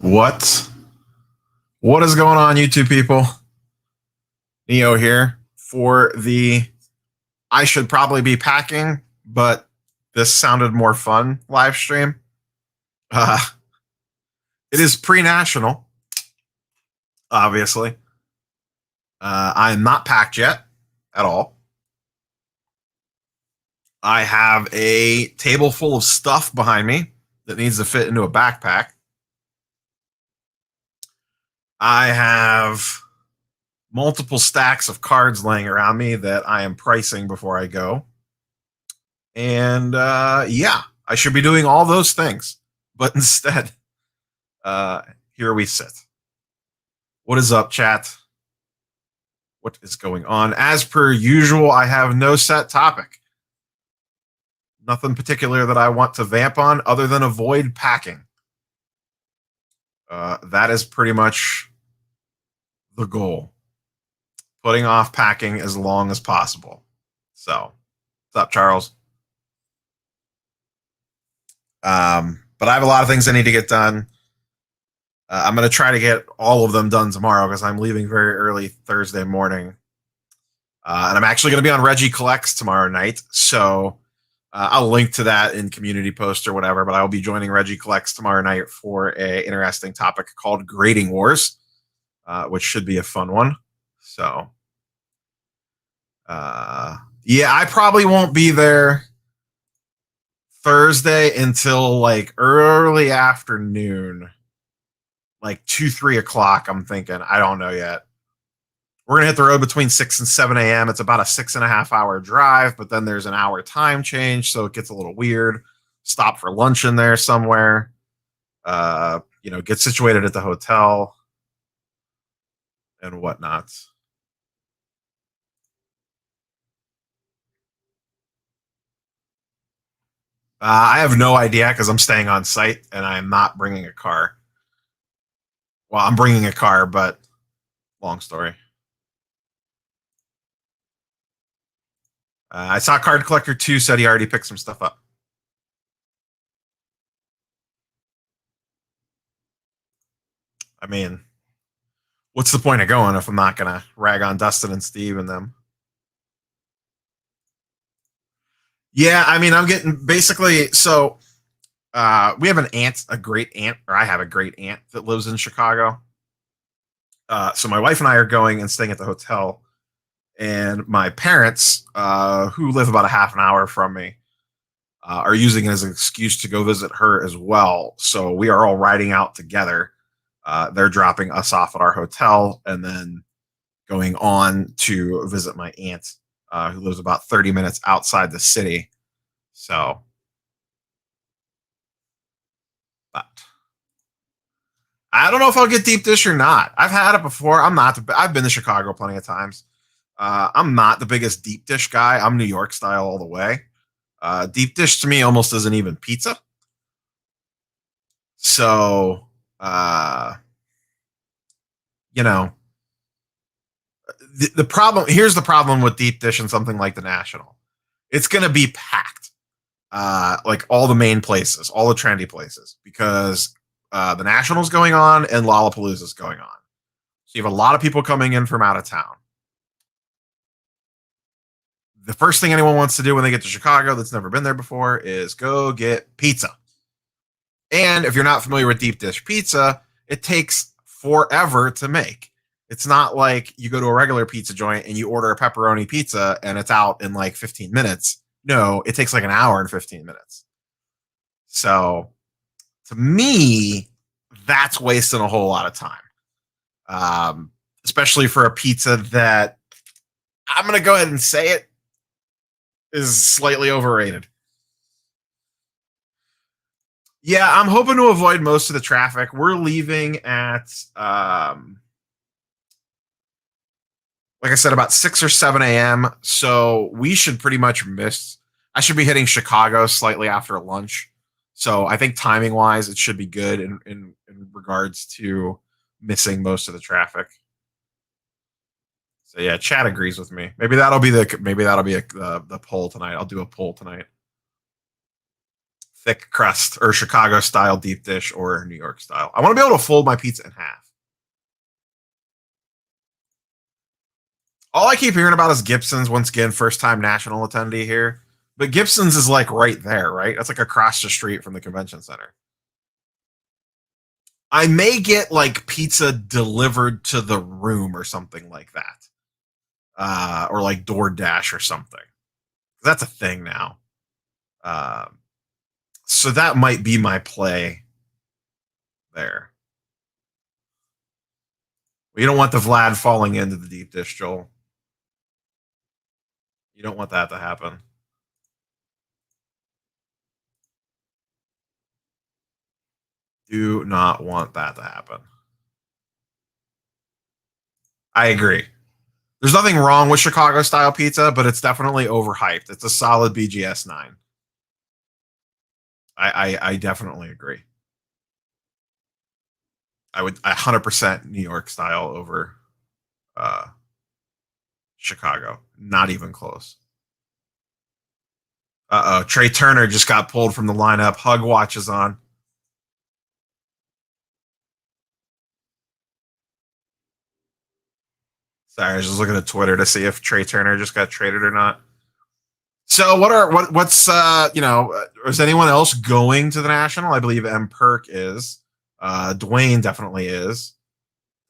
What? What is going on, YouTube people? Neo here for the I should probably be packing, but this sounded more fun live stream. It is pre-national, obviously. I am not packed yet at all. I have a table full of stuff behind me that needs to fit into a backpack. I have multiple stacks of cards laying around me that I am pricing before I go. And yeah, I should be doing all those things. But instead, here we sit. What is up, chat? What is going on? As per usual, I have no set topic. Nothing particular that I want to vamp on other than avoid packing. That is pretty much the goal. Putting off packing as long as possible. So, what's up, Charles? But I have a lot of things I need to get done. I'm going to try to get all of them done tomorrow because I'm leaving very early Thursday morning. And I'm actually going to be on Reggie Collects tomorrow night. So I'll link to that in community post or whatever. But I will be joining Reggie Collects tomorrow night for an interesting topic called Grading Wars, which should be a fun one. So, yeah, I probably won't be there Thursday until like early afternoon, like 2-3 o'clock. I'm thinking. I don't know yet. We're gonna hit the road between 6 and 7 a.m. It's about a 6.5 hour drive, but then there's an hour time change, so it gets a little weird. Stop for lunch in there somewhere. Get situated at the hotel and whatnot. I have no idea because I'm staying on site and I'm not bringing a car. Well, I'm bringing a car, but long story. I saw Card Collector 2 said he already picked some stuff up. I mean, what's the point of going if I'm not going to rag on Dustin and Steve and them? Yeah, I mean, I'm getting basically so we have a great aunt, or I have a great aunt that lives in Chicago. So my wife and I are going and staying at the hotel, and my parents, who live about a half an hour from me, are using it as an excuse to go visit her as well. So we are all riding out together. They're dropping us off at our hotel and then going on to visit my aunt, who lives about 30 minutes outside the city. So, but I don't know if I'll get deep dish or not. I've had it before. I've been to Chicago plenty of times. I'm not the biggest deep dish guy. I'm New York style all the way. Deep dish to me almost isn't even pizza. So, the problem, here's the problem with deep dish and something like the National. It's going to be packed. Like all the main places, all the trendy places, because the National's going on and Lollapalooza's going on. So you have a lot of people coming in from out of town. The first thing anyone wants to do when they get to Chicago that's never been there before is go get pizza. And if you're not familiar with deep dish pizza, it takes forever to make. It's not like you go to a regular pizza joint and you order a pepperoni pizza and it's out in like 15 minutes. No, it takes like an hour and 15 minutes. So to me, that's wasting a whole lot of time. Especially for a pizza that, I'm going to go ahead and say it, is slightly overrated. Yeah, I'm hoping to avoid most of the traffic. We're leaving at, like I said, about 6 or 7 a.m. So we should pretty much miss. I should be hitting Chicago slightly after lunch. So I think timing wise, it should be good in regards to missing most of the traffic. So yeah, chat agrees with me. Maybe that'll be the poll tonight. I'll do a poll tonight. thick crust or Chicago style deep dish or New York style. I want to be able to fold my pizza in half. All I keep hearing about is Gibson's. Once again, first time national attendee here. But Gibson's is like right there, right? That's like across the street from the convention center. I may get like pizza delivered to the room or something like that. Or like DoorDash or something. That's a thing now. So that might be my play there. You don't want the Vlad falling into the deep dish, Joel. You don't want that to happen. Do not want that to happen. I agree. There's nothing wrong with Chicago style pizza, but it's definitely overhyped. It's a solid BGS 9. I definitely agree. I would 100% New York style over Chicago. Not even close. Trey Turner just got pulled from the lineup. Hug watch is on. Sorry, I was just looking at Twitter to see if Trey Turner just got traded or not. So what's is anyone else going to the National? I believe M Perk is. Dwayne definitely is.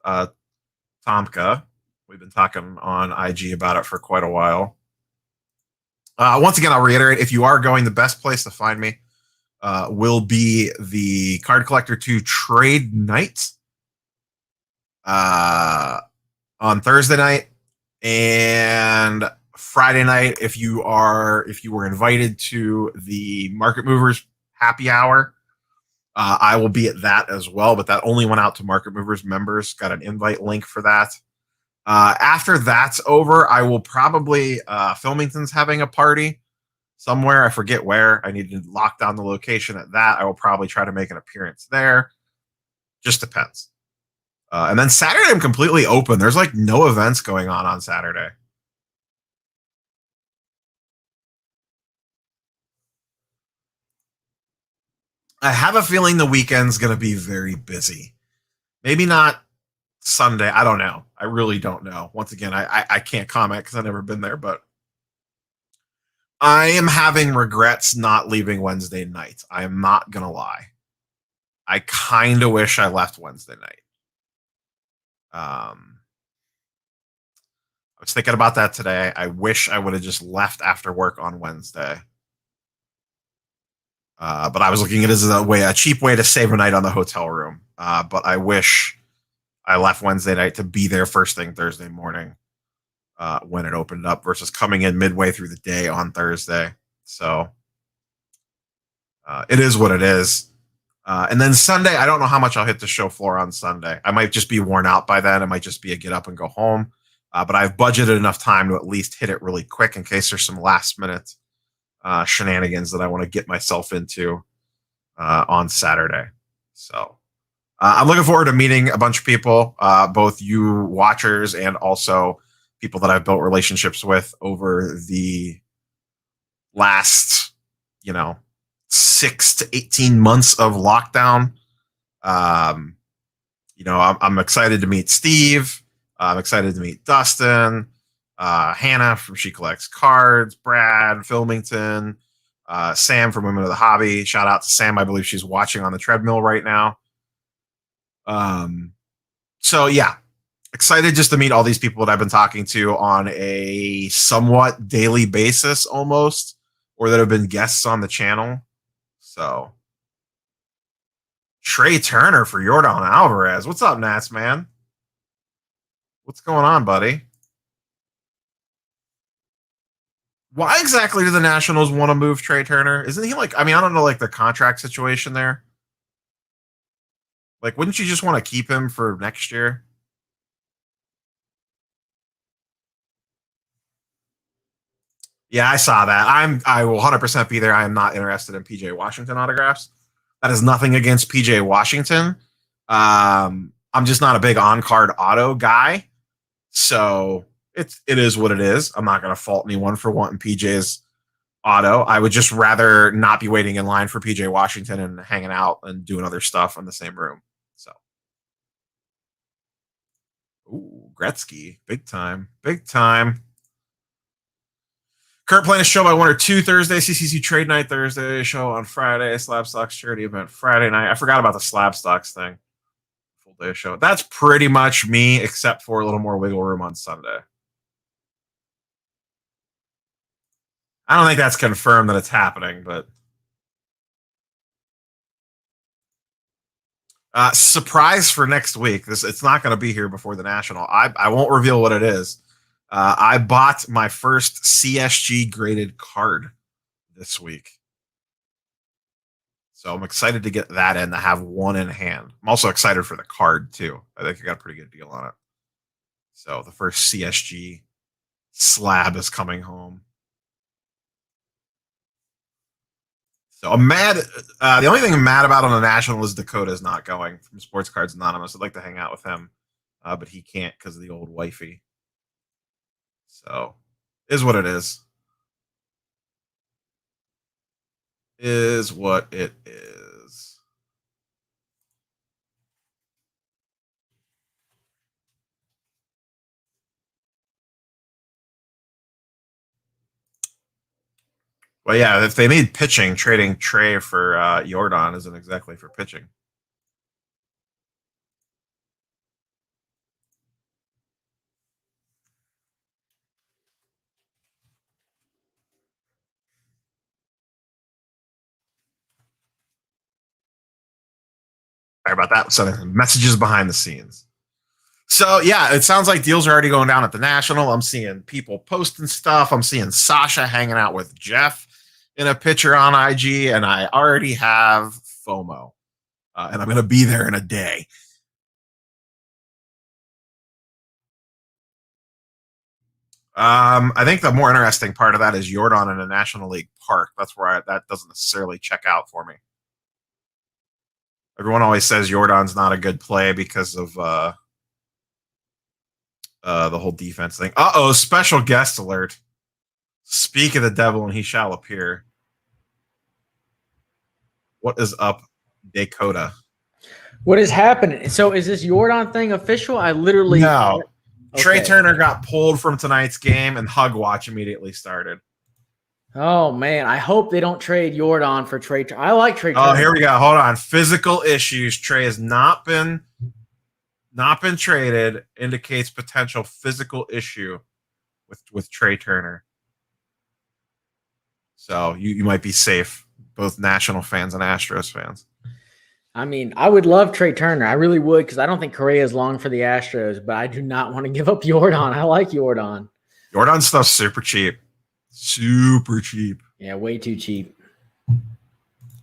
Tomka. We've been talking on IG about it for quite a while. Once again, I'll reiterate, if you are going, the best place to find me will be the Card Collector 2 Trade Night on Thursday night and Friday night. If you were invited to the Market Movers happy hour, I will be at that as well, but that only went out to Market Movers members. Got an invite link for that. After that's over, I will probably Filmington's having a party somewhere. I forget where. I need to lock down the location at that. I will probably try to make an appearance there. Just depends. And then Saturday, I'm completely open. There's like no events going on Saturday. I have a feeling the weekend's going to be very busy. Maybe not Sunday. I don't know. I really don't know. Once again, I can't comment because I've never been there, but I am having regrets not leaving Wednesday night. I am not going to lie. I kind of wish I left Wednesday night. I was thinking about that today. I wish I would have just left after work on Wednesday. But I was looking at it as a cheap way to save a night on the hotel room. But I wish I left Wednesday night to be there first thing Thursday morning when it opened up versus coming in midway through the day on Thursday. So it is what it is. And then Sunday, I don't know how much I'll hit the show floor on Sunday. I might just be worn out by then. It might just be a get up and go home. But I've budgeted enough time to at least hit it really quick in case there's some last minute shenanigans that I want to get myself into on Saturday. So I'm looking forward to meeting a bunch of people, both you watchers and also people that I've built relationships with over the last, 6 to 18 months of lockdown. I'm excited to meet Steve. I'm excited to meet Dustin, Hannah from She Collects Cards, Brad, Filmington, Sam from Women of the Hobby. Shout out to Sam. I believe she's watching on the treadmill right now. So yeah, excited just to meet all these people that I've been talking to on a somewhat daily basis almost, or that have been guests on the channel. So Trey Turner for Yordan Alvarez. What's up, Nats, man? What's going on, buddy? Why exactly do the Nationals want to move Trey Turner? Isn't he I don't know, the contract situation there. Wouldn't you just want to keep him for next year? Yeah, I saw that. I will 100% be there. I am not interested in PJ Washington autographs. That is nothing against PJ Washington. I'm just not a big on-card auto guy. So it is what it is. I'm not going to fault anyone for wanting PJ's auto. I would just rather not be waiting in line for PJ Washington and hanging out and doing other stuff in the same room. So, ooh, Gretzky, big time, big time. Current plan is show by 1 or 2 Thursday, CCC trade night Thursday, show on Friday, Slab Stocks charity event Friday night. I forgot about the Slab Stocks thing. Full day show. That's pretty much me, except for a little more wiggle room on Sunday. I don't think that's confirmed that it's happening, but surprise for next week. It's not going to be here before the National. I won't reveal what it is. I bought my first CSG graded card this week. So I'm excited to get that in, to have one in hand. I'm also excited for the card, too. I think I got a pretty good deal on it. So the first CSG slab is coming home. So I'm mad. The only thing I'm mad about on the National is Dakota's not going from Sports Cards Anonymous. I'd like to hang out with him, but he can't because of the old wifey. So, is what it is. Is what it is. Well, yeah, if they need pitching, trading Trey for Jordan isn't exactly for pitching. Sorry about that. So messages behind the scenes. So yeah, it sounds like deals are already going down at the National. I'm seeing people posting stuff. I'm seeing Sasha hanging out with Jeff in a picture on IG, and I already have FOMO, and I'm going to be there in a day. I think the more interesting part of that is Jordan in a National League park. That's where that doesn't necessarily check out for me. Everyone always says Jordan's not a good play because of the whole defense thing. Uh-oh, special guest alert. Speak of the devil and he shall appear. What is up, Dakota? What is happening? So is this Jordan thing official? I literally... No. Okay. Trey Turner got pulled from tonight's game and Hug Watch immediately started. Oh, man. I hope they don't trade Jordan for Trey Turner. I like Trey Turner. Oh, here we go. Hold on. Physical issues. Trey has not been traded. Indicates potential physical issue with Trey Turner. So you might be safe, both National fans and Astros fans. I mean, I would love Trey Turner. I really would, because I don't think Correa is long for the Astros, but I do not want to give up Jordan. I like Jordan. Jordan stuff's super cheap. Super cheap. Yeah, way too cheap.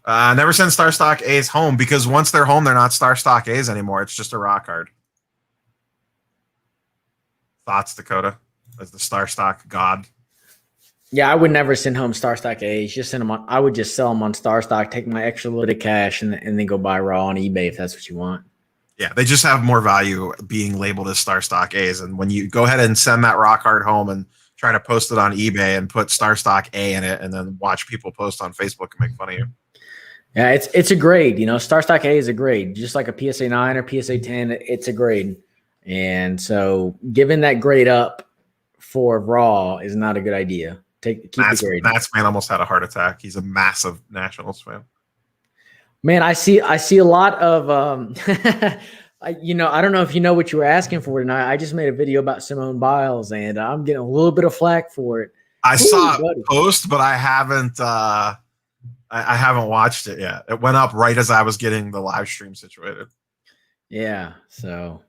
Never send Star Stock A's home, because once they're home, they're not Star Stock A's anymore. It's just a raw card. Thoughts, Dakota, as the Star Stock god? Yeah, I would never send home Star Stock A's. Just send them on. I would just sell them on Star Stock, take my extra load of cash, and then go buy raw on eBay if that's what you want. Yeah, they just have more value being labeled as Star Stock A's. And when you go ahead and send that raw card home and try to post it on eBay and put Star Stock A in it, and then watch people post on Facebook and make fun of you. Yeah, it's a grade. You know, Star Stock A is a grade, just like a PSA 9 or PSA 10. It's a grade, and so giving that grade up for raw is not a good idea. Keep the grade. Matt's man almost had a heart attack. He's a massive Nationals fan. Man, I see a lot of I don't know if you know what you were asking for tonight. I just made a video about Simone Biles, and I'm getting a little bit of flack for it. I saw it post, but I haven't I haven't watched it yet. It went up right as I was getting the live stream situated. Yeah, so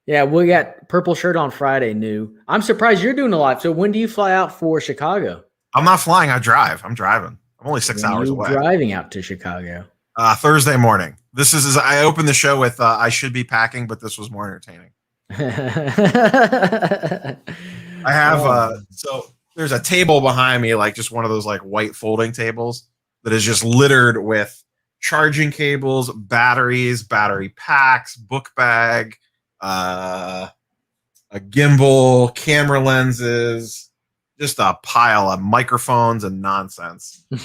yeah, we got purple shirt on Friday, new. I'm surprised you're doing a live. So when do you fly out for Chicago? I'm not flying. I drive. I'm driving. I'm only 6 hours away. Driving out to Chicago. Thursday morning. This is I opened the show with I should be packing, but this was more entertaining. I have so there's a table behind me, like just one of those like white folding tables that is just littered with charging cables, batteries, battery packs, book bag, a gimbal, camera lenses, just a pile of microphones and nonsense. Oh,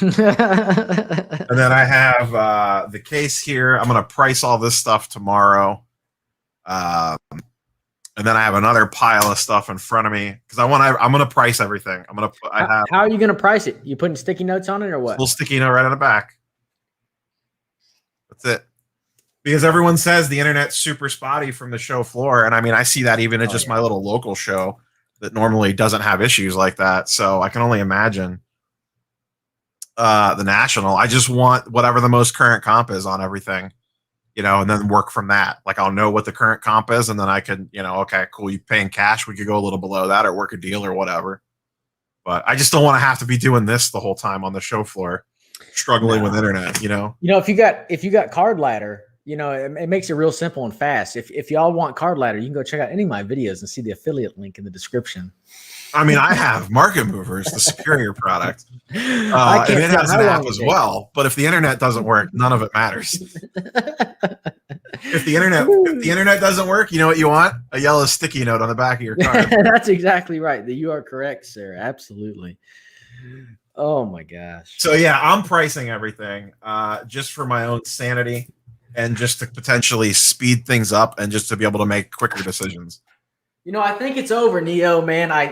And then I have the case here. I'm going to price all this stuff tomorrow. And then I have another pile of stuff in front of me because I'm going to price everything. How are you going to price it? You putting sticky notes on it or what? A little sticky note right on the back. That's it. Because everyone says the internet's super spotty from the show floor. And I mean, I see that even at just my little local show that normally doesn't have issues like that. So I can only imagine the national. I just want whatever the most current comp is on everything, and then work from that. Like I'll know what the current comp is, and then I can, okay, cool. You paying cash? We could go a little below that or work a deal or whatever. But I just don't want to have to be doing this the whole time on the show floor, struggling with internet. If you got Card Ladder, it makes it real simple and fast. If y'all want Card Ladder, you can go check out any of my videos and see the affiliate link in the description. I mean, I have Market Movers, the superior product. And it has an app as well. But if the internet doesn't work, none of it matters. If the internet doesn't work, you know what you want? A yellow sticky note on the back of your card. That's exactly right. You are correct, sir. Absolutely. Oh my gosh. So yeah, I'm pricing everything just for my own sanity and just to potentially speed things up and just to be able to make quicker decisions. I think it's over, Neo, man. I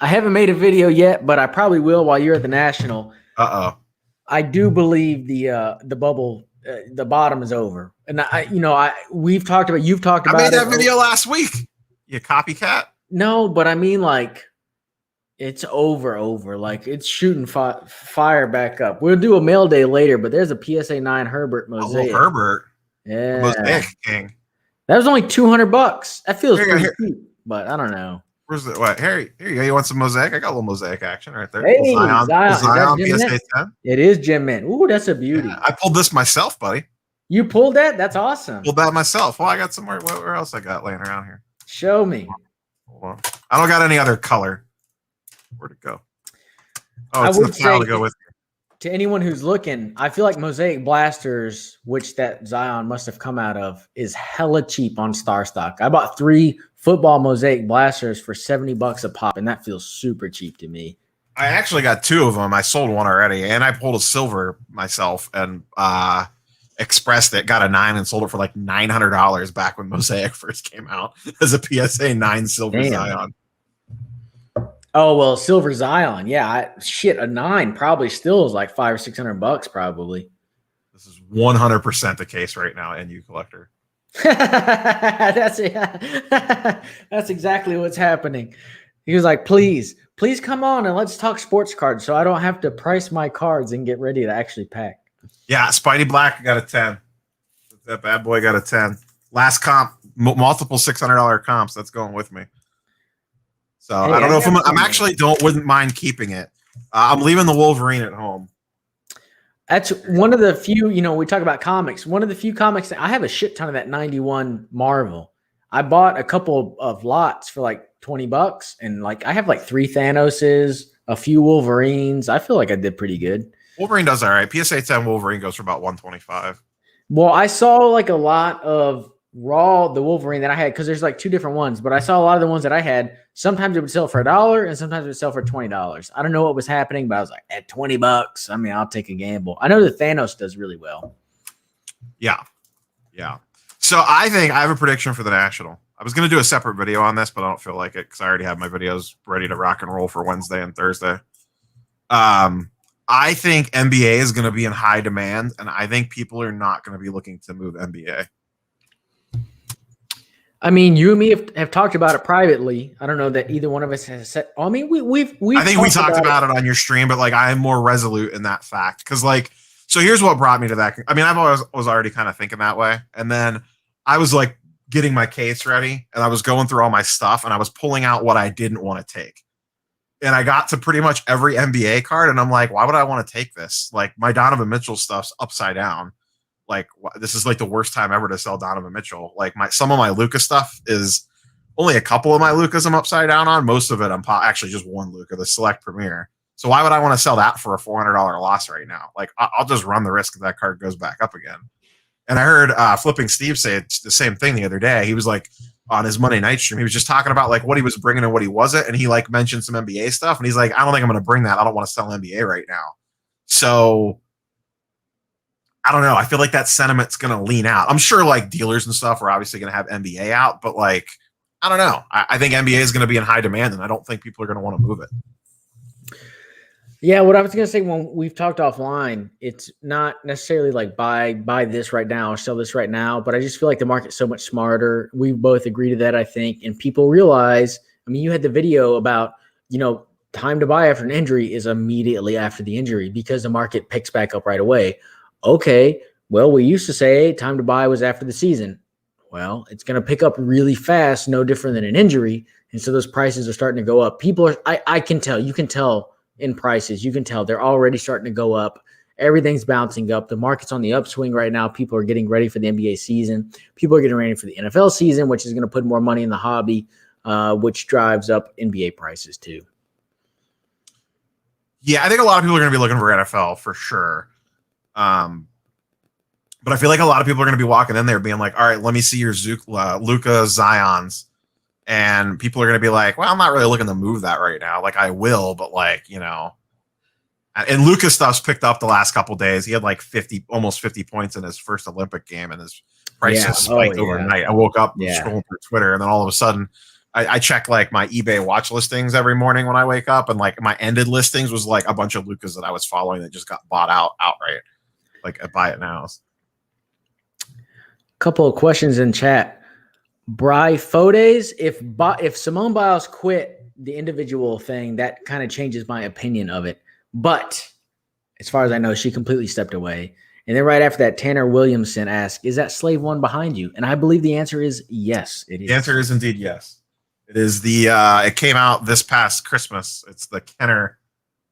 haven't made a video yet, but I probably will while you're at the National. I do believe the bubble, the bottom is over. And you've talked about it. I made that video last week. You copycat? No, but I mean it's over. Like it's shooting fire back up. We'll do a mail day later, but there's a PSA 9 Herbert Mosaic. Oh, Herbert. Yeah. Mosaic King. That was only $200. That feels pretty cheap. But I don't know. Where's it? What? Here you go. You want some Mosaic? I got a little Mosaic action right there. Hey, Zion PSA 10. It is Gem Mint. Ooh, that's a beauty. Yeah, I pulled this myself, buddy. You pulled that? That's awesome. Pulled that myself. Well, I got some more. Where else I got laying around here? Show me. Hold on. I don't got any other color. Where'd it go? Oh, it's in the pile to go with me. To anyone who's looking, I feel like Mosaic Blasters, which that Zion must have come out of, is hella cheap on StarStock. I bought 3 football Mosaic Blasters for $70 a pop, and that feels super cheap to me. I actually got 2 of them. I sold one already, and I pulled a silver myself and expressed it, got a 9 and sold it for like $900 back when Mosaic first came out as a PSA 9 silver Zion. Oh, well, silver Zion. Yeah. A 9 probably still is like $500 or $600 probably. This is 100% the case right now, NU Collector. That's exactly what's happening. He was like, please come on and let's talk sports cards so I don't have to price my cards and get ready to actually pack. Yeah, Spidey Black got a 10. That bad boy got a 10. Last comp, multiple $600 comps. That's going with me. So hey, I don't know if I'm actually wouldn't mind keeping it. I'm leaving the Wolverine at home. That's one of the few, we talk about comics. One of the few comics that I have a shit ton of that 91 Marvel. I bought a couple of lots for like $20 and like I have like 3 Thanoses, a few Wolverines. I feel like I did pretty good. Wolverine does all right. PSA 10 Wolverine goes for about $125. Well, I saw like a lot of the Wolverine that I had because there's like 2 different ones, but I saw a lot of the ones that I had. Sometimes it would sell for $1 and sometimes it would sell for $20. I don't know what was happening, but I was like, at $20, I mean, I'll take a gamble. I know the Thanos does really well. Yeah. So I think I have a prediction for the National. I was going to do a separate video on this, but I don't feel like it because I already have my videos ready to rock and roll for Wednesday and Thursday. I think NBA is going to be in high demand, and I think people are not going to be looking to move NBA. I mean, you and me have talked about it privately. I don't know that either one of us has said. I mean, we've. I think we talked about it on your stream, but like I am more resolute in that fact because, like, so here's what brought me to that. I mean, was already kind of thinking that way, and then I was like getting my case ready, and I was going through all my stuff, and I was pulling out what I didn't want to take, and I got to pretty much every NBA card, and I'm like, why would I want to take this? Like my Donovan Mitchell stuff's upside down. Like this is like the worst time ever to sell Donovan Mitchell. Like some of my Luka stuff is only a couple of my Lukas I'm upside down on. Most of it I'm actually just one Luka, the Select Premier. So why would I want to sell that for a $400 loss right now? Like I'll just run the risk that card goes back up again. And I heard Flipping Steve say the same thing the other day. He was like on his Monday night stream, he was just talking about like what he was bringing and what he wasn't, and he like mentioned some NBA stuff, and he's like, I don't think I'm going to bring that. I don't want to sell NBA right now. So I don't know. I feel like that sentiment's going to lean out. I'm sure like dealers and stuff are obviously going to have NBA out, but like I don't know. I think NBA is going to be in high demand, and I don't think people are going to want to move it. Yeah, what I was going to say when we've talked offline, it's not necessarily like buy this right now or sell this right now, but I just feel like the market's so much smarter. We both agree to that, I think, and people realize. I mean, you had the video about time to buy after an injury is immediately after the injury because the market picks back up right away. Okay, well, we used to say time to buy was after the season. Well, it's going to pick up really fast, no different than an injury, and so those prices are starting to go up. People are, I can tell, you can tell. In prices, you can tell they're already starting to go up. Everything's bouncing up. The market's on the upswing right now. People are getting ready for the NBA season. People are getting ready for the NFL season, which is going to put more money in the hobby, which drives up NBA prices too. Yeah, I think a lot of people are going to be looking for NFL for sure. But I feel like a lot of people are going to be walking in there being like, all right, let me see your Luka Zions. And people are going to be like, well, I'm not really looking to move that right now. Like I will, but like, and Luka stuff's picked up the last couple days. He had like almost 50 points in his first Olympic game, and his prices spiked overnight. I woke up scrolling through Twitter, and then all of a sudden I check like my eBay watch listings every morning when I wake up, and like my ended listings was like a bunch of Lukas that I was following that just got bought outright. Like I buy it now. Couple of questions in chat. Bry Fodes, if Simone Biles quit the individual thing, that kind of changes my opinion of it. But as far as I know, she completely stepped away. And then right after that, Tanner Williamson asked, is that Slave One behind you? And I believe the answer is yes, it is. The answer is indeed yes. It is it came out this past Christmas. It's the Kenner.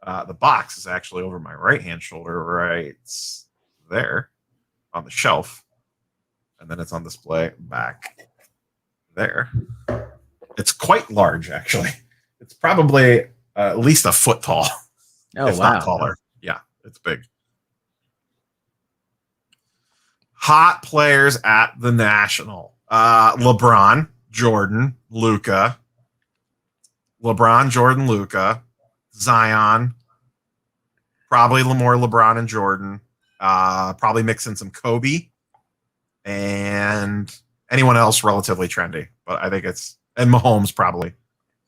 The box is actually over my right-hand shoulder right there on the shelf. And then it's on display back there. It's quite large, actually. It's probably at least a foot tall. Oh, if wow. Not taller. Yeah, it's big. Hot players at the National. LeBron, Jordan, Luka. LeBron, Jordan, Luka. Zion. Probably more LeBron and Jordan. Probably mix in some Kobe. And anyone else relatively trendy, but I think and Mahomes probably.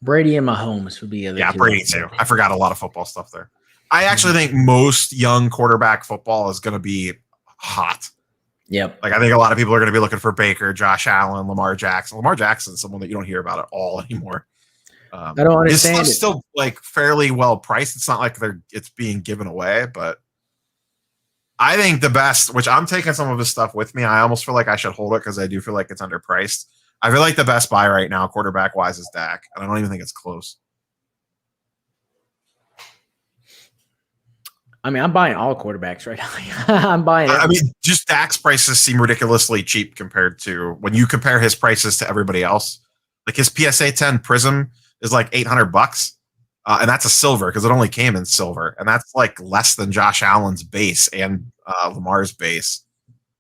Brady and Mahomes would be other. Yeah, Brady too. I forgot a lot of football stuff there. I actually think most young quarterback football is going to be hot. Yep. Like I think a lot of people are going to be looking for Baker, Josh Allen, Lamar Jackson. Lamar Jackson is someone that you don't hear about at all anymore. I don't understand. It's still like fairly well priced. It's not like it's being given away, but I think the best, which I'm taking some of his stuff with me. I almost feel like I should hold it because I do feel like it's underpriced. I feel like the best buy right now, quarterback wise, is Dak, and I don't even think it's close. I mean, I'm buying all quarterbacks right now. I'm buying. I mean, just Dak's prices seem ridiculously cheap compared to when you compare his prices to everybody else. Like his PSA 10 Prism is like $800. And that's a silver because it only came in silver. And that's like less than Josh Allen's base and Lamar's base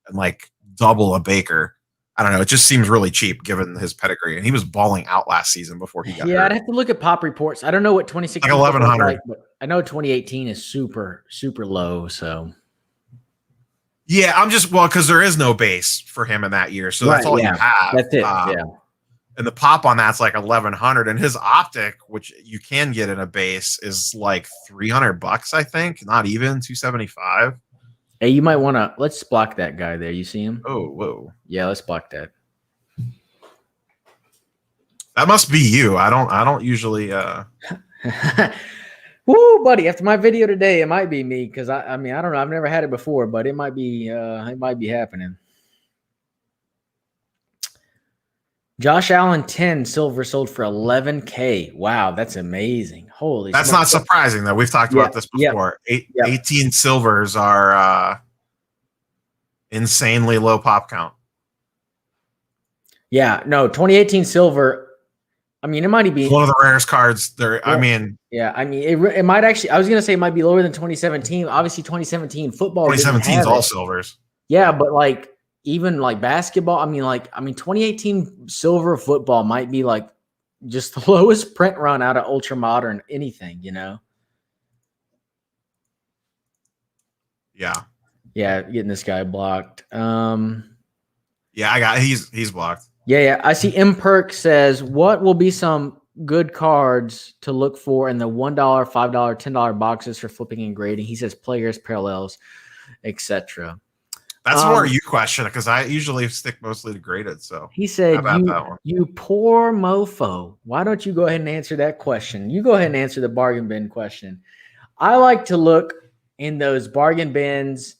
and like double a Baker. I don't know. It just seems really cheap given his pedigree. And he was balling out last season before he got hurt. I'd have to look at pop reports. I don't know what 2016 like 1,100. Like, but I know 2018 is super, super low. So yeah, I'm just because there is no base for him in that year. So that's all you have. That's it. Yeah. And the pop on that's like 1,100, and his optic, which you can get in a base, is like $300. I think not even 275. Hey, you might want to let's block that guy there. You see him? Oh, whoa! Yeah, let's block that. That must be you. I don't usually. Woo, buddy! After my video today, it might be me because I mean I don't know. I've never had it before, but it might be happening. Josh Allen 10 silver sold for $11K. Wow, that's amazing. Holy That's not surprising though. We've talked about this before. 18 silvers are insanely low pop count. Yeah, no, 2018 silver. I mean, it might be one of the rarest cards there. Yeah. I mean, it might actually. I was gonna say it might be lower than 2017. Obviously, 2017 football. 2017 is all silvers. Yeah, but like even like basketball. I mean, 2018 silver football might be like just the lowest print run out of ultra modern anything, you know? Yeah. Yeah, getting this guy blocked. Yeah, he's blocked. Yeah. I see Imperk says, what will be some good cards to look for in the $1, $5, $10 boxes for flipping and grading? He says players, parallels, etc. That's more you question because I usually stick mostly to graded. So he said, how about that one? You poor mofo. Why don't you go ahead and answer that question? You go ahead and answer the bargain bin question. I like to look in those bargain bins.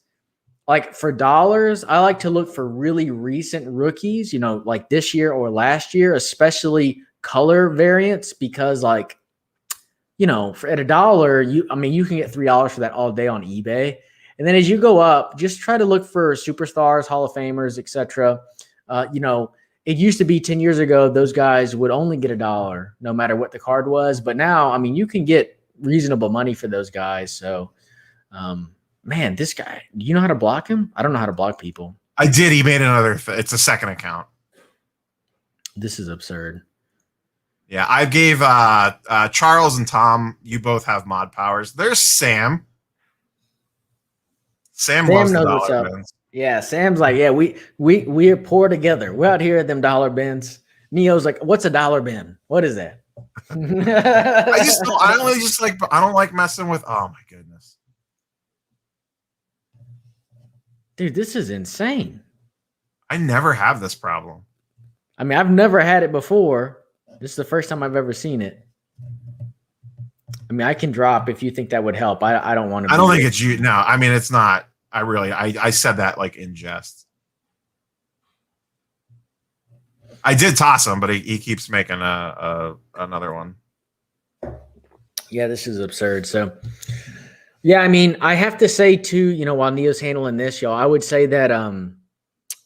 Like for dollars, I like to look for really recent rookies, you know, like this year or last year, especially color variants, because like, you know, at $1, you can get $3 for that all day on eBay. And then as you go up, just try to look for superstars, Hall of Famers, etc. You know, it used to be 10 years ago, those guys would only get $1 no matter what the card was. But now, I mean, you can get reasonable money for those guys. So, man, this guy, do you know how to block him? I don't know how to block people. I did. He made another. It's a second account. This is absurd. Yeah, I gave Charles and Tom. You both have mod powers. There's Sam. Sam loves the dollar bins. Yeah, Sam's like, yeah, we're poor together. We're out here at them dollar bins. Neo's like, what's a dollar bin? What is that? I don't like messing with. Oh my goodness, dude, this is insane. I never have this problem. I mean, I've never had it before. This is the first time I've ever seen it. I mean, I can drop if you think that would help. I don't want to. I don't think it's you. No, I mean, it's not. I said that like in jest. I did toss him, but he keeps making another one. Yeah, this is absurd. So, yeah, I mean, I have to say too, you know, while Neo's handling this, y'all, I would say that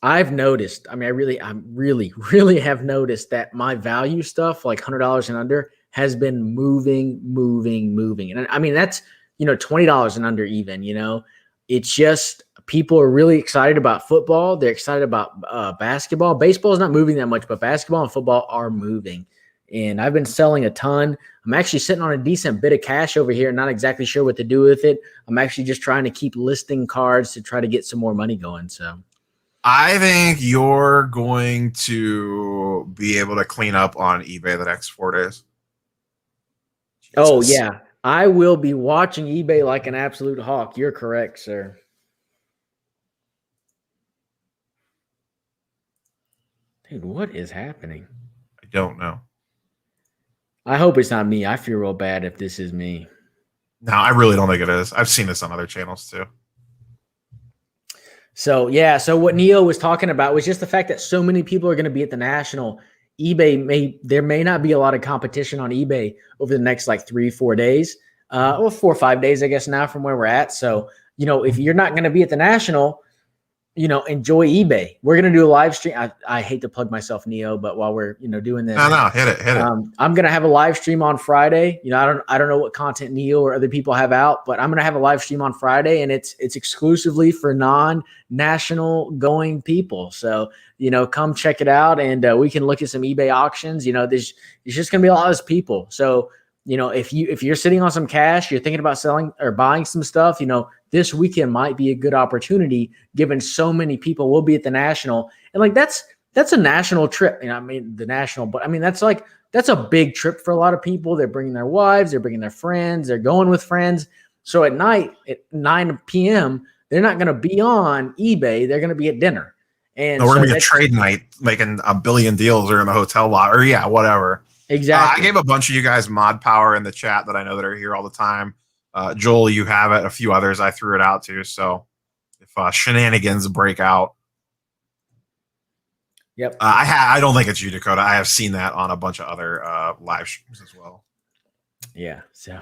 I've noticed. I mean, I really have noticed that my value stuff, like $100 and under, has been moving. And I mean, that's, you know, $20 and under even, you know, it's just people are really excited about football. They're excited about basketball. Baseball is not moving that much, but basketball and football are moving. And I've been selling a ton. I'm actually sitting on a decent bit of cash over here. Not exactly sure what to do with it. I'm actually just trying to keep listing cards to try to get some more money going. So I think you're going to be able to clean up on eBay the next 4 days. Jesus. Oh, yeah. I will be watching eBay like an absolute hawk. You're correct, sir. Dude, what is happening? I don't know. I hope it's not me. I feel real bad if this is me. No, I really don't think it is. I've seen this on other channels too. So, yeah. So what Neo was talking about was just the fact that so many people are going to be at the National. There may not be a lot of competition on eBay over the next like 3-4 days, or 4 or 5 days, I guess now from where we're at. So, you know, if you're not going to be at the National, you know, enjoy eBay. We're going to do a live stream. I hate to plug myself, Neo, but while we're, you know, doing this, no, hit it. I'm going to have a live stream on Friday. You know, I don't know what content Neo or other people have out, but I'm going to have a live stream on Friday, and it's exclusively for non-national going people. So, you know, come check it out, and we can look at some eBay auctions. You know, there's just going to be a lot of people. So, you know, if you're sitting on some cash, you're thinking about selling or buying some stuff, you know, this weekend might be a good opportunity given so many people will be at the National. And like, that's a national trip. You know, I mean, the National, but I mean, that's a big trip for a lot of people. They're bringing their wives, they're bringing their friends, they're going with friends. So at night at 9 p.m., they're not going to be on eBay. They're going to be at dinner. And no, we're going to be a trade night, making a billion deals or in the hotel lot or whatever. Exactly. I gave a bunch of you guys mod power in the chat that I know that are here all the time. Joel, you have it. A few others I threw it out to. So if shenanigans break out. Yep. I don't think it's you, Dakota. I have seen that on a bunch of other live streams as well. Yeah. So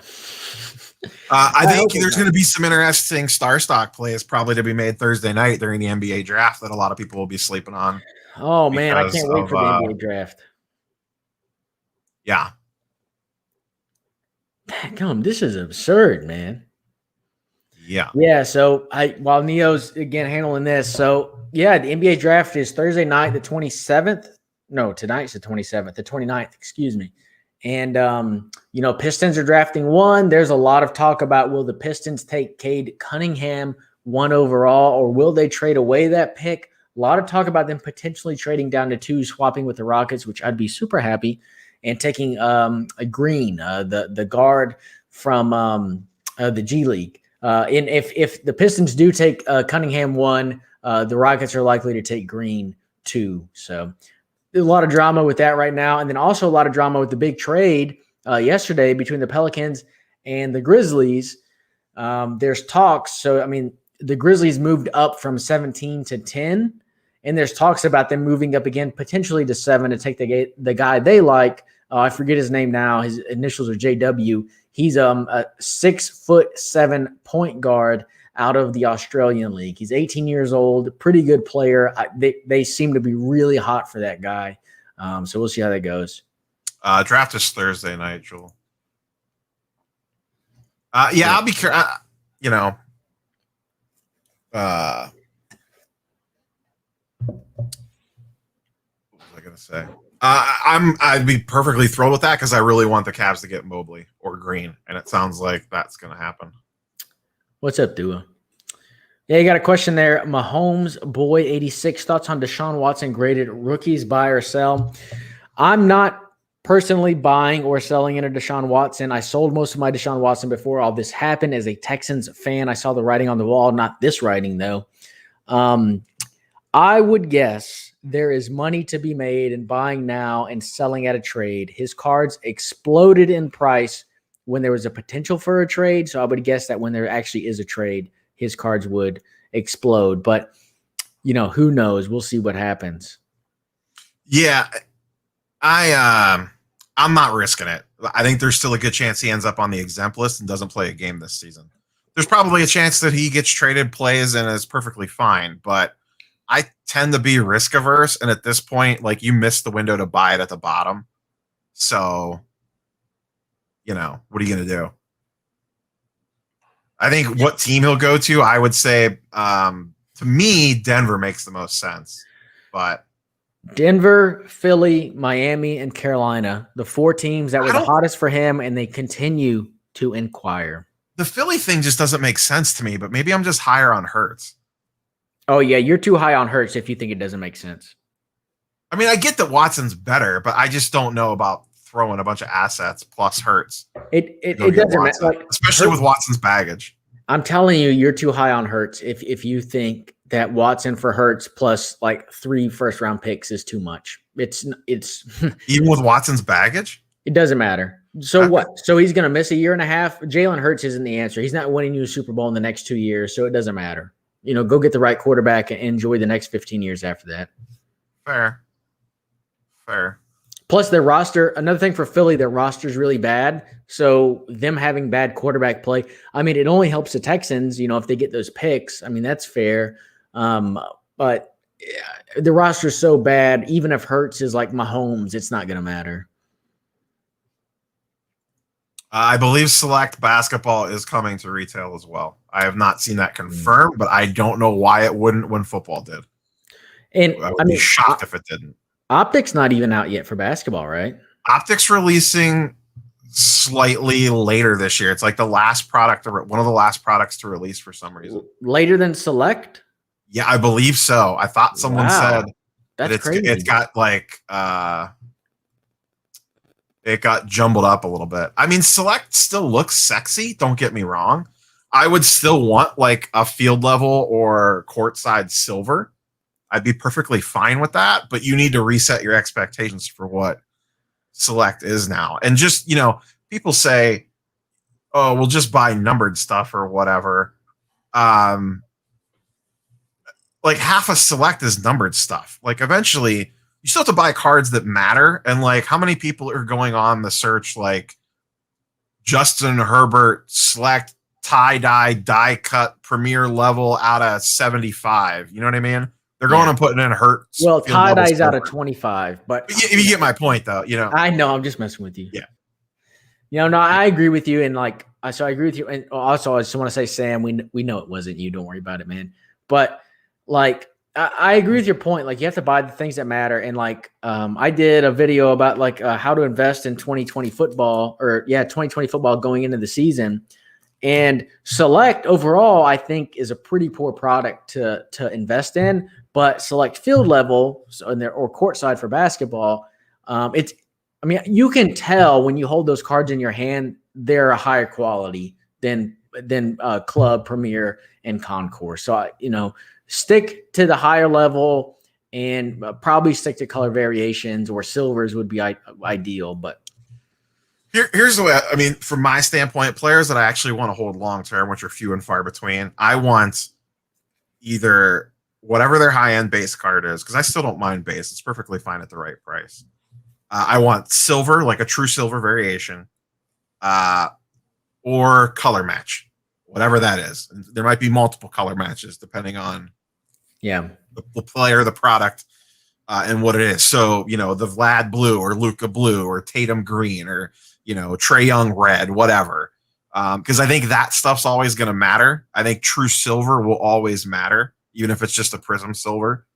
I think there's going to be some interesting star stock plays probably to be made Thursday night during the NBA draft that a lot of people will be sleeping on. Oh man, I can't wait for the NBA draft. Yeah. Come, this is absurd, man. Yeah. Yeah, so while Neo's again handling this, so yeah, the NBA draft is Thursday night, the 27th. No, tonight's the 27th, the 29th, excuse me. And Pistons are drafting one. There's a lot of talk about will the Pistons take Cade Cunningham 1 overall, or will they trade away that pick? A lot of talk about them potentially trading down to 2, swapping with the Rockets, which I'd be super happy, and taking a Green, the guard from the G League. And if the Pistons do take Cunningham 1, the Rockets are likely to take Green 2. So there's a lot of drama with that right now. And then also a lot of drama with the big trade yesterday between the Pelicans and the Grizzlies. There's talks. So, I mean, the Grizzlies moved up from 17 to 10. And there's talks about them moving up again, potentially to 7 to take the guy they like. I forget his name now. His initials are JW. He's a 6'7" point guard out of the Australian League. He's 18 years old, pretty good player. They seem to be really hot for that guy. So we'll see how that goes. Draft is Thursday night, Joel. Yeah, I'll be curious. What was I gonna say? I'd be perfectly thrilled with that because I really want the Cavs to get Mobley or Green, and it sounds like that's gonna happen. What's up, Dua? Yeah, you got a question there. Mahomes Boy 86, thoughts on Deshaun Watson graded rookies, buy or sell? I'm not personally buying or selling into Deshaun Watson. I sold most of my Deshaun Watson before all this happened. As a Texans fan, I saw the writing on the wall, not this writing though. I would guess there is money to be made in buying now and selling at a trade. His cards exploded in price when there was a potential for a trade. So I would guess that when there actually is a trade, his cards would explode. But, who knows? We'll see what happens. Yeah, I'm not risking it. I think there's still a good chance he ends up on the exempt list and doesn't play a game this season. There's probably a chance that he gets traded, plays, and is perfectly fine. But I tend to be risk averse, and at this point, like, you missed the window to buy it at the bottom. So, what are you going to do? I think what team he'll go to, I would say, to me, Denver makes the most sense. But Denver, Philly, Miami, and Carolina, the 4 teams that were the hottest for him, and they continue to inquire. The Philly thing just doesn't make sense to me, but maybe I'm just higher on Hurts. Oh, yeah, you're too high on Hurts if you think it doesn't make sense. I mean, I get that Watson's better, but I just don't know about throwing a bunch of assets plus Hurts. It doesn't matter, like, especially Hurts, with Watson's baggage. I'm telling you, you're too high on Hurts if you think that Watson for Hurts plus like 3 first-round picks is too much. It's even with Watson's baggage? It doesn't matter. So what? So he's going to miss a year and a half? Jalen Hurts isn't the answer. He's not winning you a Super Bowl in the next 2 years, so it doesn't matter. Go get the right quarterback and enjoy the next 15 years after that. Fair. Plus their roster, another thing for Philly, their roster is really bad. So them having bad quarterback play, I mean, it only helps the Texans, if they get those picks. I mean, that's fair. But the roster is so bad, even if Hurts is like Mahomes, it's not going to matter. I believe Select Basketball is coming to retail as well. I have not seen that confirmed, but I don't know why it wouldn't when football did. And I would be shocked if it didn't. Optic's not even out yet for basketball, right? Optic's releasing slightly later this year. It's like the last product, one of the last products to release for some reason. Later than Select? Yeah, I believe so. I thought someone said that's crazy. It's got like it got jumbled up a little bit. I mean, Select still looks sexy. Don't get me wrong. I would still want like a field level or courtside silver. I'd be perfectly fine with that, but you need to reset your expectations for what Select is now. And just, people say, oh, we'll just buy numbered stuff or whatever. Like half a Select is numbered stuff. Like eventually you still have to buy cards that matter. And like how many people are going on the search like Justin Herbert Select tie-dye die cut premier level out of 75? You know what I mean? They're going and putting in Hurts. Well, tie-dye's out of 25, but you get my point, though. I know. I'm just messing with you. Yeah. No, I agree with you. And like, So I agree with you. And also, I just want to say, Sam, we know it wasn't you. Don't worry about it, man. But like, I agree with your point. Like, you have to buy the things that matter. And like, I did a video about like how to invest in 2020 football, 2020 football going into the season. And Select overall, I think, is a pretty poor product to invest in. But Select field level, so in there, or courtside for basketball, you can tell when you hold those cards in your hand, they're a higher quality than Club, Premier, and Concourse. So stick to the higher level and probably stick to color variations, or silvers would be ideal. But here's the way. I mean, from my standpoint, players that I actually want to hold long term, which are few and far between, I want either whatever their high end base card is, because I still don't mind base; it's perfectly fine at the right price. I want silver, like a true silver variation, or color match, whatever that is. And there might be multiple color matches depending on the player, the product, and what it is. So, the Vlad blue or Luka blue or Tatum green or, Trae Young red, whatever. Because I think that stuff's always going to matter. I think true silver will always matter, even if it's just a Prism silver.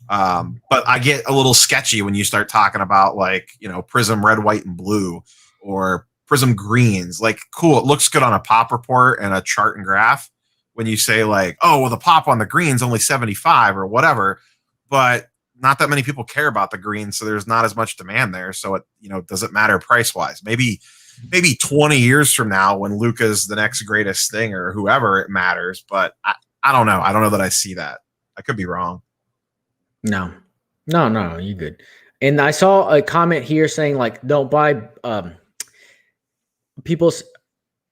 But I get a little sketchy when you start talking about like, Prism red, white, and blue, or Prism greens. Like, cool, it looks good on a pop report and a chart and graph when you say like, oh, well, the pop on the green's only 75 or whatever, but not that many people care about the green, so there's not as much demand there. So it, doesn't matter price wise. Maybe 20 years from now when Luka's the next greatest thing or whoever, it matters. But I don't know. I don't know that I see that. I could be wrong. No, you good. And I saw a comment here saying like, don't buy. People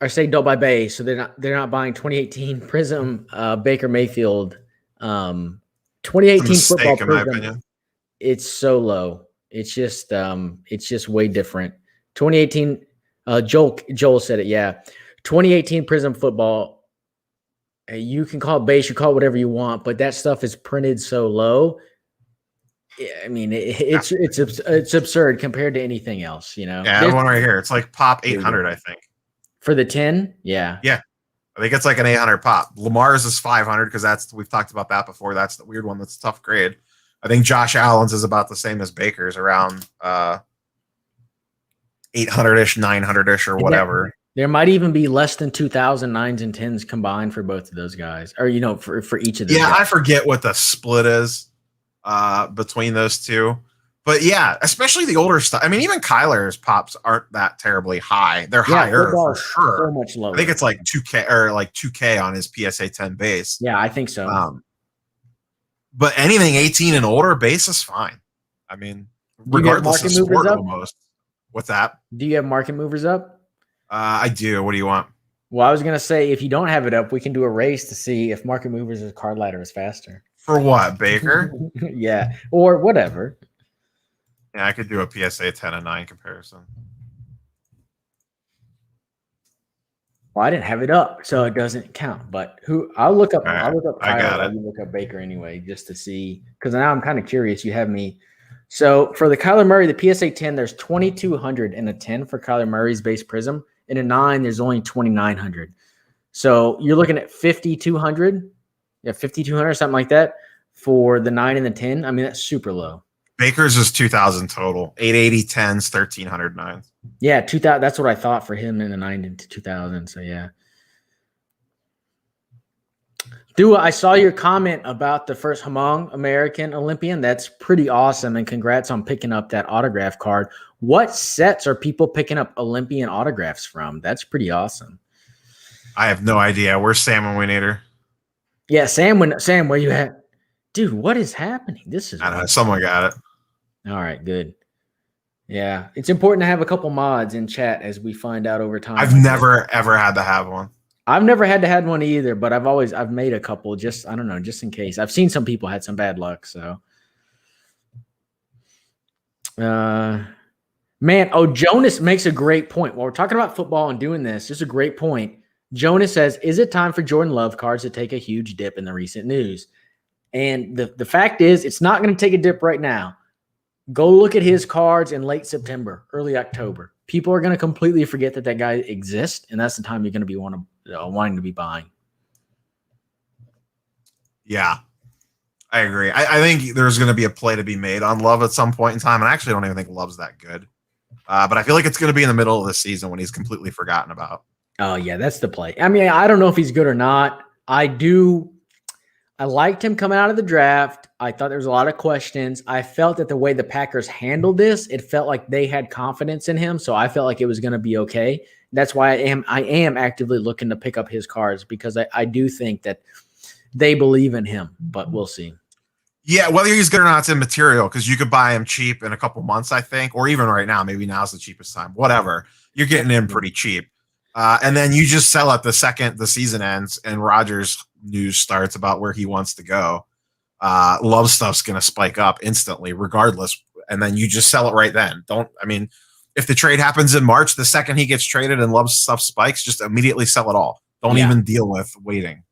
are saying don't buy base, so they're not buying 2018 Prism Baker Mayfield. 2018 football Prism. It's so low. It's just way different. 2018. Joel said it. Yeah, 2018 Prism football. You can call it base, you call it whatever you want, but that stuff is printed so low. I mean, it's absurd compared to anything else, Yeah, I have one right here. It's like pop 800, I think. For the 10? Yeah. Yeah. I think it's like an 800 pop. Lamar's is 500 because we've talked about that before. That's the weird one. That's a tough grade. I think Josh Allen's is about the same as Baker's, around 800-ish, 900-ish, or whatever. There might even be less than 2,000 9s and 10s combined for both of those guys, or for each of them. Yeah, guys. I forget what the split is between those two, but yeah, especially the older stuff. I mean, even Kyler's pops aren't that terribly high. They're higher for sure. So much lower. I think it's like 2K or like 2K on his PSA 10 base. Yeah, I think so. But anything 18 and older base is fine. I mean, regardless of sport, almost. What's that? Do you have market movers up? I do. What do you want? Well, I was gonna say, if you don't have it up, we can do a race to see if market movers or card ladder is faster. For what, Baker? Yeah, or whatever. Yeah, I could do a PSA 10 and 9 comparison. Well, I didn't have it up, so it doesn't count. But I'll look up. Right. I'll look up. I got it. You look up Baker anyway, just to see, because now I'm kind of curious. You have me. So for the Kyler Murray, the PSA 10, there's 2,200 in a 10 for Kyler Murray's base Prism. In a 9, there's only 2,900. So you're looking at 5,200. Yeah, 5,200, something like that for the 9 and the 10. I mean, that's super low. Baker's is 2,000 total. 880 10s, 1,300 9s. Yeah, 2,000. That's what I thought for him in the 9 into 2,000. So yeah. Dua, I saw your comment about the first Hmong American Olympian. That's pretty awesome, and congrats on picking up that autograph card. What sets are people picking up Olympian autographs from? That's pretty awesome. I have no idea. Where's Sam and Waynator? Yeah, Sam, where you at? Dude, what is happening? This is I don't know. Someone got it. All right, good. Yeah, it's important to have a couple mods in chat as we find out over time. I've never ever had to have one. I've never had to have one either, but I've made a couple just, I don't know, just in case. I've seen some people had some bad luck, so. Jonas makes a great point. While we're talking about football and doing this, just a great point. Jonas says, is it time for Jordan Love cards to take a huge dip in the recent news? And the fact is, it's not going to take a dip right now. Go look at his cards in late September, early October. people are going to completely forget that that guy exists, and that's the time you're going to be wanting to be buying. Yeah, I agree. I think there's going to be a play to be made on Love at some point in time, and I actually don't even think Love's that good. But I feel like it's going to be in the middle of the season when he's completely forgotten about. Oh, yeah, that's the play. I mean, I don't know if he's good or not. I liked him coming out of the draft. I thought there was a lot of questions. I felt that the way the Packers handled this, it felt like they had confidence in him. So I felt like it was going to be okay. That's why I am actively looking to pick up his cards, because I do think that they believe in him, but we'll see. Yeah, whether he's good or not, it's immaterial, because you could buy him cheap in a couple months, I think, or even right now. Maybe now's the cheapest time. Whatever. You're getting in pretty cheap. And then you just sell it the second the season ends and Rodgers news starts about where he wants to go. Love stuff's going to spike up instantly, regardless. And then you just sell it right then. If the trade happens in March, the second he gets traded and Love stuff spikes, just immediately sell it all. Don't even deal with waiting.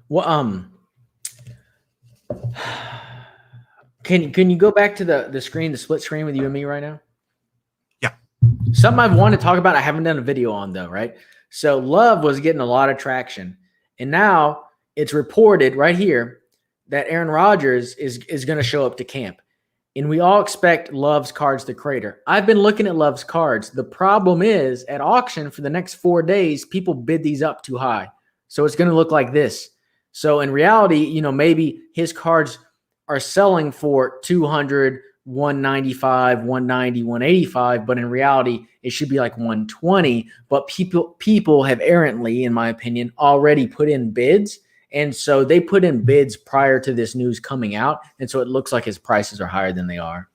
Well, can you go back to the screen, the split screen with you and me right now? Yeah. Something I've wanted to talk about, I haven't done a video on though, right? So Love was getting a lot of traction, and now it's reported right here that Aaron Rodgers is going to show up to camp, and we all expect Love's cards to crater. I've been looking at Love's cards. The problem is at auction for the next 4 days, people bid these up too high. So it's going to look like this. So in reality, maybe his cards are selling for 200, 195, 190, 185, but in reality, it should be like 120. But people have errantly, in my opinion, already put in bids. And so they put in bids prior to this news coming out. And so it looks like his prices are higher than they are.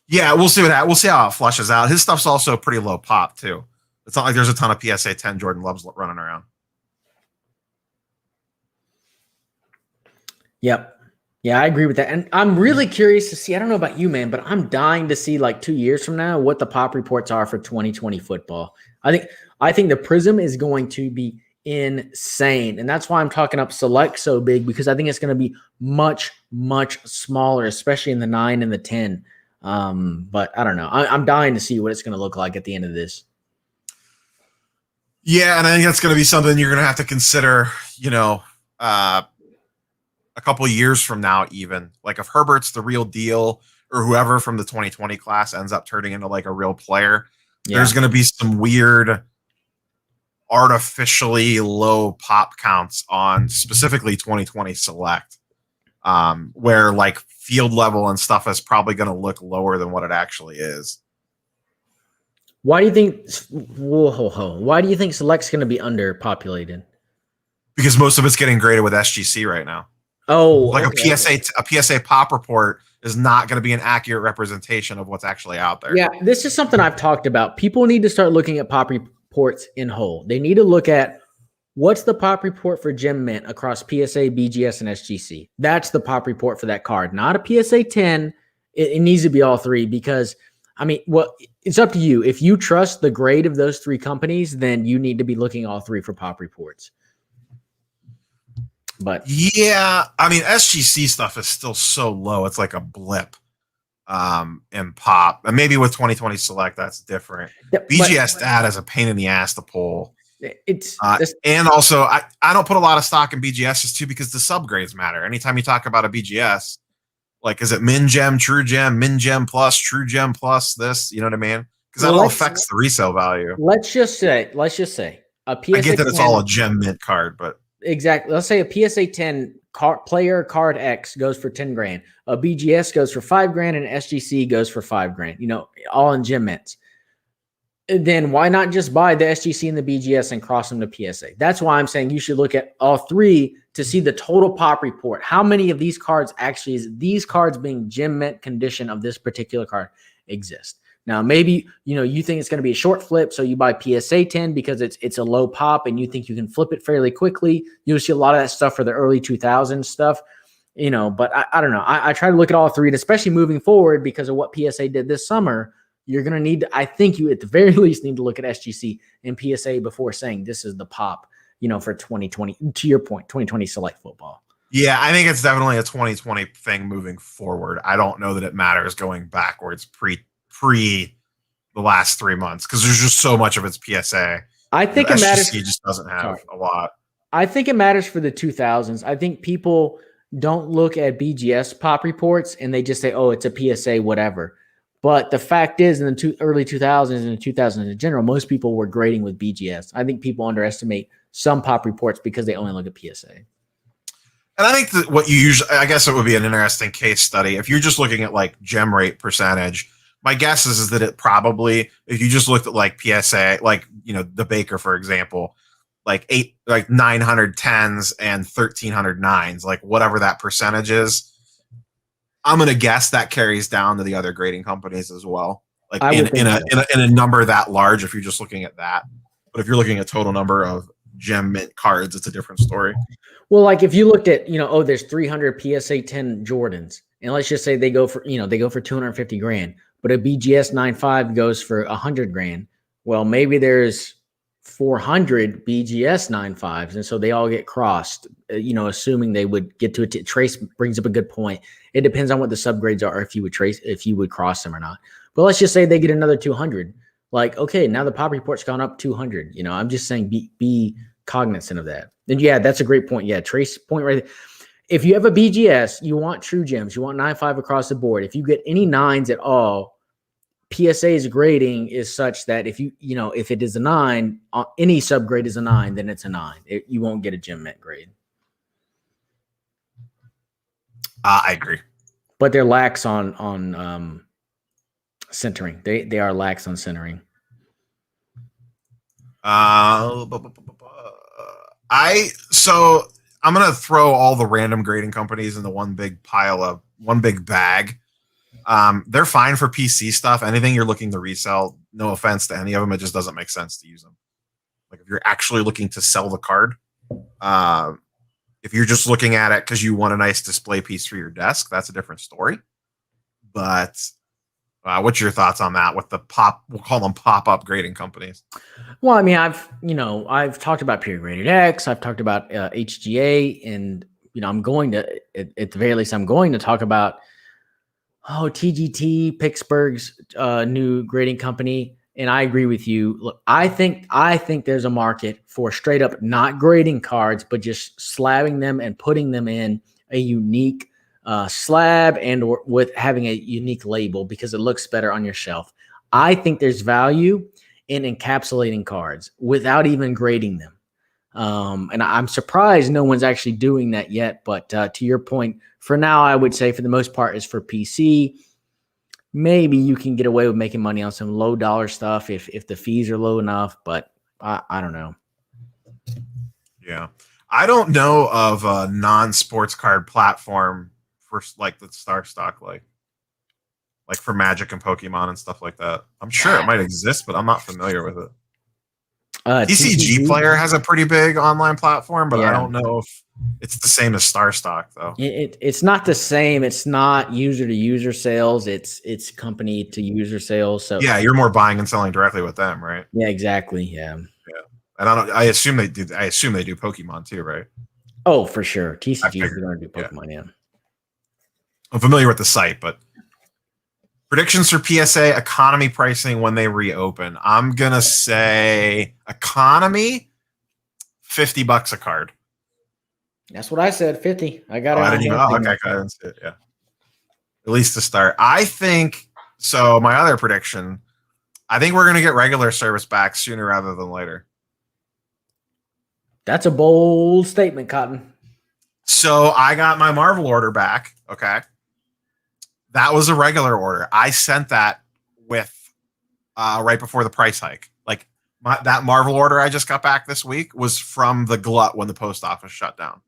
Yeah, we'll see we'll see how it flushes out. His stuff's also pretty low pop too. It's not like there's a ton of PSA 10 Jordan Loves running around. Yep. Yeah, I agree with that. And I'm really curious to see, I don't know about you, man, but I'm dying to see like 2 years from now what the pop reports are for 2020 football. I think the Prism is going to be insane. And that's why I'm talking up Select so big, because I think it's going to be much, much smaller, especially in the 9 and the 10. But I don't know. I'm dying to see what it's going to look like at the end of this. Yeah, and I think that's going to be something you're going to have to consider, a couple of years from now, even. Like if Herbert's the real deal, or whoever from the 2020 class ends up turning into like a real player, there's going to be some weird artificially low pop counts on specifically 2020 Select, where like field level and stuff is probably going to look lower than what it actually is. Why do you think? Why do you think Select's going to be underpopulated? Because most of it's getting graded with SGC right now. Oh, like a PSA pop report is not going to be an accurate representation of what's actually out there. Yeah, this is something I've talked about. People need to start looking at pop reports in whole. They need to look at what's the pop report for Gem Mint across PSA, BGS, and SGC. That's the pop report for that card, not a PSA 10. It needs to be all three, because it's up to you. If you trust the grade of those three companies, then you need to be looking all three for pop reports. But yeah, SGC stuff is still so low. It's like a blip in pop. And maybe with 2020 Select, that's different. BGS stat is a pain in the ass to pull. And also, I don't put a lot of stock in BGSs too, because the subgrades matter. Anytime you talk about a BGS, like, is it Min Gem, True Gem, Min Gem Plus, True Gem Plus, this, you know what I mean? Because that all affects the resale value. Let's just say a PSA. I get that it's all a Gem Mint card, but exactly. Let's say a PSA 10 player card X goes for 10 grand. A BGS goes for 5 grand, and SGC goes for 5 grand. All in Gem Mints. Then why not just buy the SGC and the BGS and cross them to PSA? That's why I'm saying you should look at all three to see the total pop report. How many of these cards actually is these cards being Gem Mint condition of this particular card exist? Now, maybe, you think it's going to be a short flip, so you buy PSA 10 because it's a low pop and you think you can flip it fairly quickly. You'll see a lot of that stuff for the early 2000s stuff, but I don't know. I try to look at all three, and especially moving forward because of what PSA did this summer, you're going to need to, I think you at the very least need to look at SGC and PSA before saying this is the pop, for 2020, to your point, 2020 Select football. Yeah, I think it's definitely a 2020 thing moving forward. I don't know that it matters going backwards pre the last 3 months because there's just so much of its PSA. I think it matters. SGC just doesn't have Sorry. a lot. I think it matters for the 2000s. I think people don't look at BGS pop reports and they just say, oh, it's a PSA, whatever. But the fact is, in the early 2000s and the 2000s in general, most people were grading with BGS. I think people underestimate some pop reports because they only look at PSA. And I think that what you usually, I guess it would be an interesting case study. If you're just looking at like gem rate percentage, my guess is that it probably, if you just looked at like PSA, like, the Baker, for example, like 900 10s and 1300 9s, like whatever that percentage is, I'm going to guess that carries down to the other grading companies as well. Like in a number that large, if you're just looking at that. But if you're looking at total number of gem mint cards, it's a different story. Well, like if you looked at, there's 300 PSA 10 Jordans, and let's just say they go for 250 grand, but a BGS 9.5 goes for 100 grand. Well, maybe there's 400 BGS 9.5s, and so they all get crossed, assuming they would get to it. Trace brings up a good point. It depends on what the subgrades are, if you would cross them or not. But let's just say they get another 200. Like, okay, now the pop report's gone up 200. I'm just saying be cognizant of that. And yeah, that's a great point. Yeah, Trace point right there. If you have a BGS, you want true gems. You want 9.5 across the board. If you get any 9s at all, PSA's grading is such that if if it is a 9, any subgrade is a 9, then it's a 9. You won't get a gem mint grade. I agree. But they're lax on centering. They are lax on centering. I'm gonna throw all the random grading companies into one big bag. They're fine for PC stuff. Anything you're looking to resell, no offense to any of them, it just doesn't make sense to use them. Like if you're actually looking to sell the card, if you're just looking at it because you want a nice display piece for your desk, that's a different story. But what's your thoughts on that with we'll call them pop-up grading companies? Well, I mean, I've talked about Pure Graded X, I've talked about HGA, and I'm going to, at the very least, I'm going to talk about TGT, Pittsburgh's new grading company. And I agree with you. Look, I think there's a market for straight up not grading cards, but just slabbing them and putting them in a unique slab or with having a unique label because it looks better on your shelf. I think there's value in encapsulating cards without even grading them. And I'm surprised no one's actually doing that yet. But to your point, for now, I would say for the most part is for PC. Maybe you can get away with making money on some low dollar stuff if the fees are low enough, but I don't know. Yeah. I don't know of a non-sports card platform for like the Star Stock, like for Magic and Pokemon and stuff like that. I'm sure it might exist, but I'm not familiar with it. TCG Player has a pretty big online platform, but yeah. I don't know if it's the same as Star Stock though. It's not the same. It's not user to user sales. It's company to user sales. So yeah, you're more buying and selling directly with them, right? Yeah, exactly. Yeah. And I assume they do. I assume they do Pokemon too, right? Oh, for sure. TCG is going to do Pokemon. Yeah. I'm familiar with the site, but predictions for PSA economy pricing when they reopen. I'm gonna say economy, $50 a card. That's what I said. 50. I got it. I didn't even. Oh, okay, I didn't see it. Yeah. At least to start. I think so. My other prediction. I think we're gonna get regular service back sooner rather than later. That's a bold statement, Cotton. So I got my Marvel order back. Okay. That was a regular order. I sent that with right before the price hike. Like that Marvel order I just got back this week was from the glut when the post office shut down.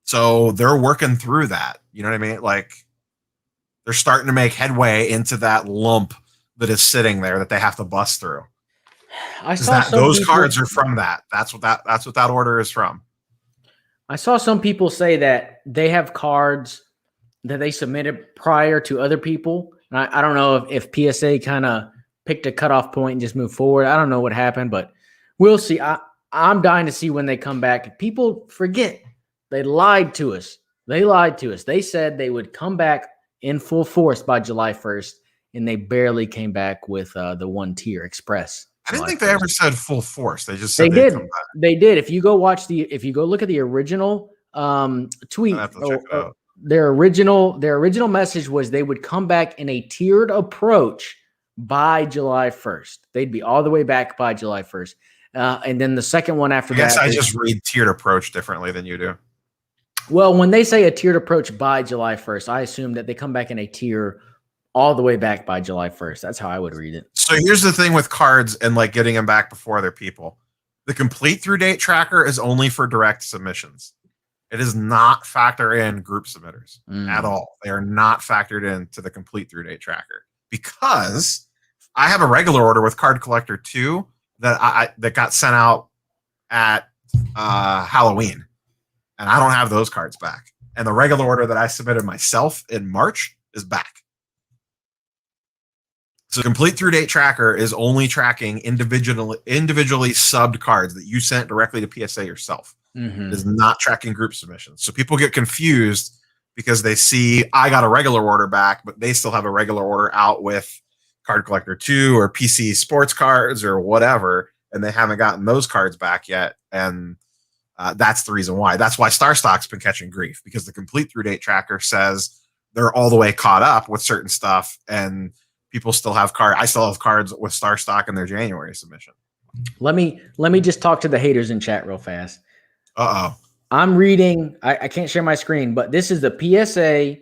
So they're working through that. You know what I mean? Like they're starting to make headway into that lump that is sitting there that they have to bust through. Those cards are from that. That's what that order is from. I saw some people say that they have cards that they submitted prior to other people. And I don't know if PSA kind of picked a cutoff point and just moved forward. I don't know what happened, but we'll see. I'm dying to see when they come back. People forget They lied to us. They said they would come back in full force by July 1st, and they barely came back with the 1 tier express. I didn't July think they 1st. ever said full force. They just They said they'd did. come back. They did. If you go look at the original tweet, I have to check it out. their original message was they would come back in a tiered approach by July 1st. They'd be all the way back by July 1st. And then the second one after I guess that. I just read tiered approach differently than you do. Well, when they say a tiered approach by July 1st, I assume that they come back in a tier all the way back by July 1st. That's how I would read it. So here's the thing with cards and like getting them back before other people. The complete through date tracker is only for direct submissions. It does not factor in group submitters at all. They are not factored into the complete through date tracker because I have a regular order with Card Collector 2 that got sent out at Halloween, and I don't have those cards back. And the regular order that I submitted myself in March is back. So complete through date tracker is only tracking individually subbed cards that you sent directly to PSA yourself. It is not tracking group submissions. So people get confused because they see I got a regular order back, but they still have a regular order out with Card Collector 2 or PC Sports Cards or whatever, and they haven't gotten those cards back yet. And that's the reason why. That's why Star Stock's been catching grief, because the complete through date tracker says they're all the way caught up with certain stuff, and people still have cards. I still have cards with Star Stock in their January submission. Let me just talk to the haters in chat real fast. I'm reading. I can't share my screen, but this is the PSA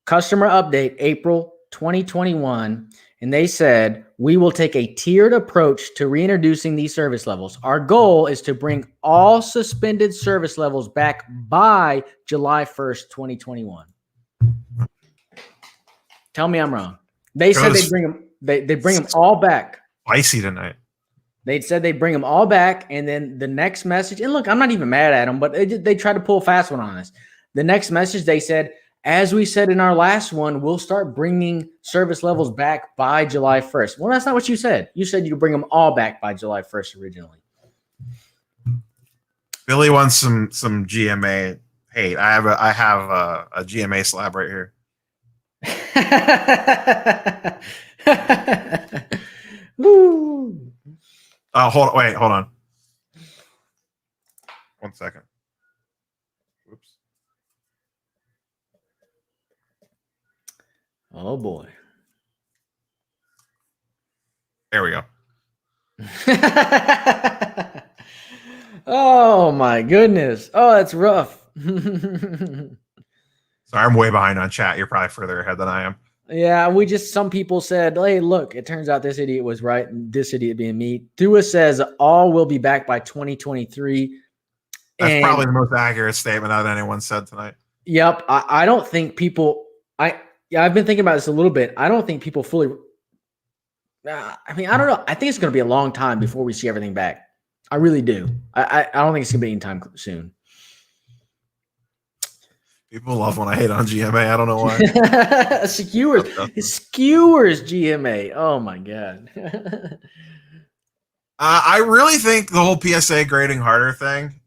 customer update, April 2021. And they said, we will take a tiered approach to reintroducing these service levels. Our goal is to bring all suspended service levels back by July 1st, 2021. Tell me I'm wrong. They said they bring them. They bring them all back. Spicy tonight. They said they bring them all back, and then the next message. And look, I'm not even mad at them, but they tried to pull a fast one on us. The next message they said, as we said in our last one, we'll start bringing service levels back by July 1st. Well, that's not what you said. You said you'd bring them all back by July 1st originally. Billy wants some GMA hate. I have a GMA slab right here. Woo. Hold on. 1 second. Oops. Oh boy. There we go. Oh my goodness. Oh, that's rough. Sorry, I'm way behind on chat. You're probably further ahead than I am. Yeah, some people said, hey, look, it turns out this idiot was right. This idiot being me. Thua says all will be back by 2023. That's probably the most accurate statement that anyone said tonight. Yep. I don't think people, I've been thinking about this a little bit. I don't think people fully, I don't know. I think it's going to be a long time before we see everything back. I really do. I don't think it's going to be anytime soon. People love when I hate on GMA. I don't know why. Skewers GMA. Oh my God. I really think the whole PSA grading harder thing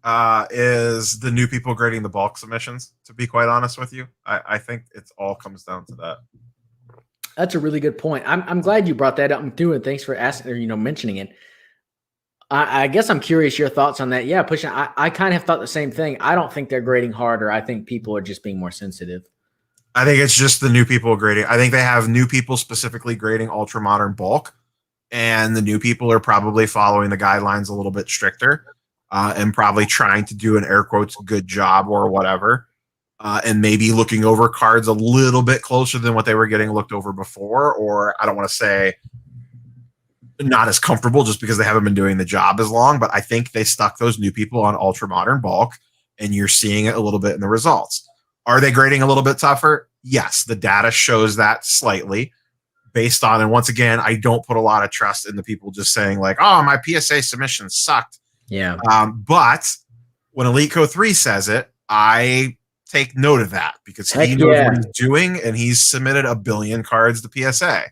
is the new people grading the bulk submissions, to be quite honest with you. I think it all comes down to that. That's a really good point. I'm glad you brought that up, too, and thanks for asking or mentioning it. I guess I'm curious your thoughts on that. Yeah, pushing. I kind of have thought the same thing. I don't think they're grading harder. I think people are just being more sensitive. I think it's just the new people grading. I think they have new people specifically grading ultra modern bulk, and the new people are probably following the guidelines a little bit stricter and probably trying to do an air quotes good job or whatever, and maybe looking over cards a little bit closer than what they were getting looked over before. Or I don't want to say not as comfortable just because they haven't been doing the job as long, but I think they stuck those new people on ultra modern bulk, and you're seeing it a little bit in the results. Are they grading a little bit tougher? Yes, the data shows that slightly based on, and once again, I don't put a lot of trust in the people just saying like, oh, my PSA submission sucked. Yeah. But when Elite Co 3 says it, I take note of that because he knows what he's doing, and he's submitted 1 billion cards to PSA.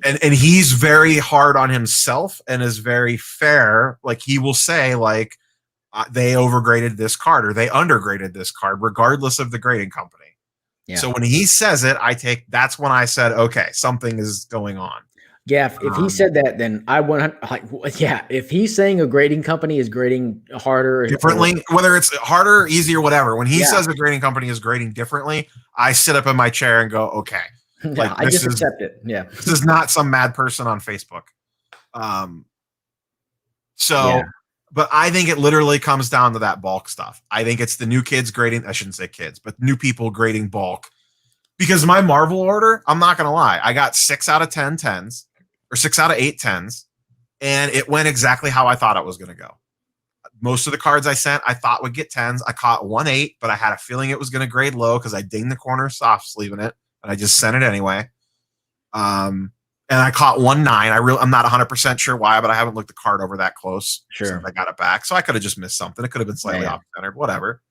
And he's very hard on himself and is very fair. Like he will say, like, they overgraded this card or they undergraded this card, regardless of the grading company. Yeah. So when he says it, that's when I said, okay, something is going on. Yeah, if he said that, then I want yeah. If he's saying a grading company is grading harder, differently, whether it's harder, easier, whatever. When he says a grading company is grading differently, I sit up in my chair and go, okay, like I just accept it. Yeah, this is not some mad person on Facebook. But I think it literally comes down to that bulk stuff. I think it's the new kids grading. I shouldn't say kids, but new people grading bulk. Because my Marvel order, I'm not gonna lie, I got 6 out of 10 10s. Or 6 out of 8 10s, and it went exactly how I thought it was going to go. Most of the cards I sent, I thought would get 10s. I caught 1 8, but I had a feeling it was going to grade low because I dinged the corner soft sleeving it, and I just sent it anyway. And I caught 1 9. I'm not 100% sure why, but I haven't looked the card over that close since I got it back. So I could have just missed something. It could have been slightly off centered, whatever.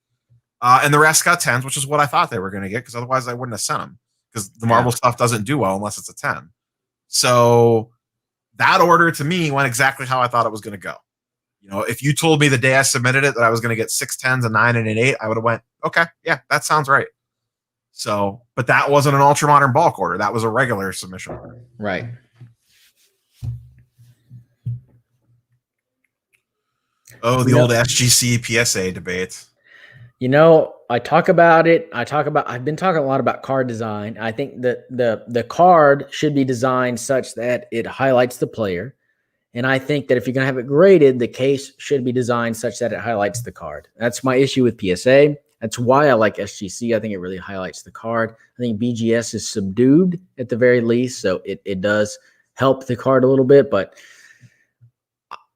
And the rest got 10s, which is what I thought they were going to get because otherwise I wouldn't have sent them because the Marvel stuff doesn't do well unless it's a 10. So that order to me went exactly how I thought it was going to go. You know, if you told me the day I submitted it that I was going to get 6 10s, a 9, and an 8, I would have went, okay, yeah, that sounds right. So, but that wasn't an ultra modern bulk order. That was a regular submission order. Right. Oh, the old SGC PSA debate. You know, I talk about it. I've been talking a lot about card design. I think that the card should be designed such that it highlights the player. And I think that if you're going to have it graded, the case should be designed such that it highlights the card. That's my issue with PSA. That's why I like SGC. I think it really highlights the card. I think BGS is subdued at the very least. So it does help the card a little bit, but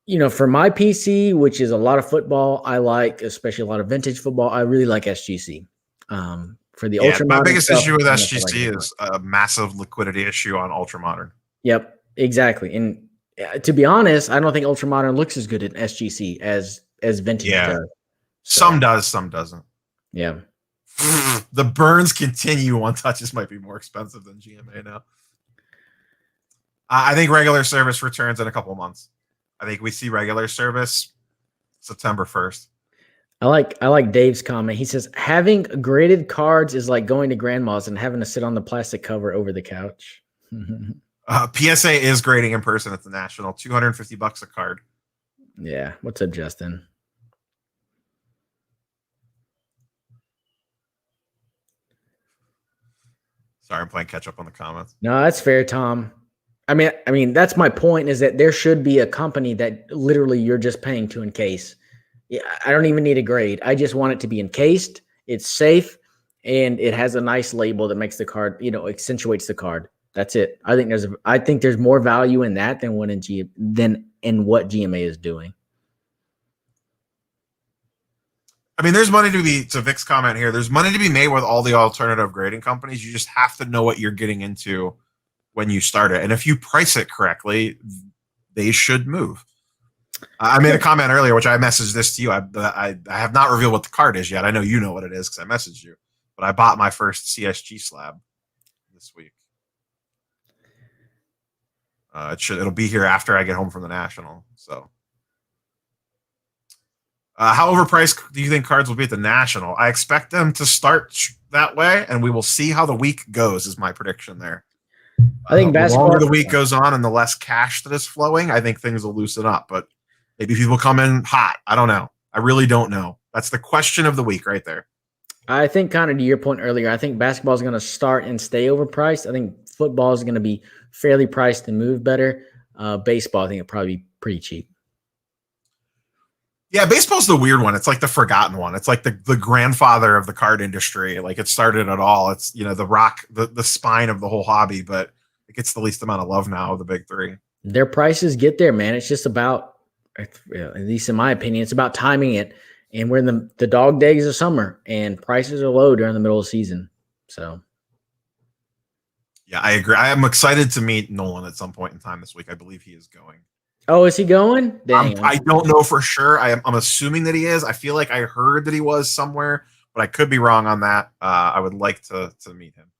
you know, for my PC, which is a lot of football, I like, especially a lot of vintage football, I really like SGC. For the ultra modern, my biggest issue with SGC is a massive liquidity issue on ultra modern. Yep, exactly. And to be honest, I don't think ultra modern looks as good in SGC as vintage does. So, some does, some doesn't. Yeah. The burns continue. One touches might be more expensive than GMA now. I think regular service returns in a couple of months. I think we see regular service September 1st. I like Dave's comment. He says having graded cards is like going to grandma's and having to sit on the plastic cover over the couch. PSA is grading in person at the National, $250 a card. Yeah. What's up, Justin? Sorry, I'm playing catch up on the comments. No, that's fair, Tom. I mean, that's my point is that there should be a company that literally you're just paying to encase. Yeah, I don't even need a grade. I just want it to be encased. It's safe and it has a nice label that makes the card, you know, accentuates the card. That's it. I think there's more value in that than what GMA is doing. I mean, there's money to Vic's comment here. There's money to be made with all the alternative grading companies. You just have to know what you're getting into when you start it. And if you price it correctly, they should move. I made a comment earlier, which I messaged this to you. I have not revealed what the card is yet. I know you know what it is because I messaged you. But I bought my first CSG slab this week. It'll be here after I get home from the National. So, how overpriced do you think cards will be at the National? I expect them to start that way, and we will see how the week goes. Is my prediction there. I think basketball. The longer the week goes on and the less cash that is flowing, I think things will loosen up. But maybe people come in hot. I don't know. I really don't know. That's the question of the week right there. I think kind of to your point earlier, I think basketball is going to start and stay overpriced. I think football is going to be fairly priced and move better. Baseball, I think it'll probably be pretty cheap. Yeah, baseball's the weird one. It's like the forgotten one. It's like the grandfather of the card industry. Like it started at all. It's, you know, the spine of the whole hobby, but it gets the least amount of love now of the big three. Their prices get there, man. It's just about, at least in my opinion, it's about timing it. And we're in the dog days of summer and prices are low during the middle of the season. So. Yeah, I agree. I am excited to meet Nolan at some point in time this week. I believe he is going. Oh, is he going? I don't know for sure. I'm assuming that he is. I feel like I heard that he was somewhere, but I could be wrong on that. I would like to meet him.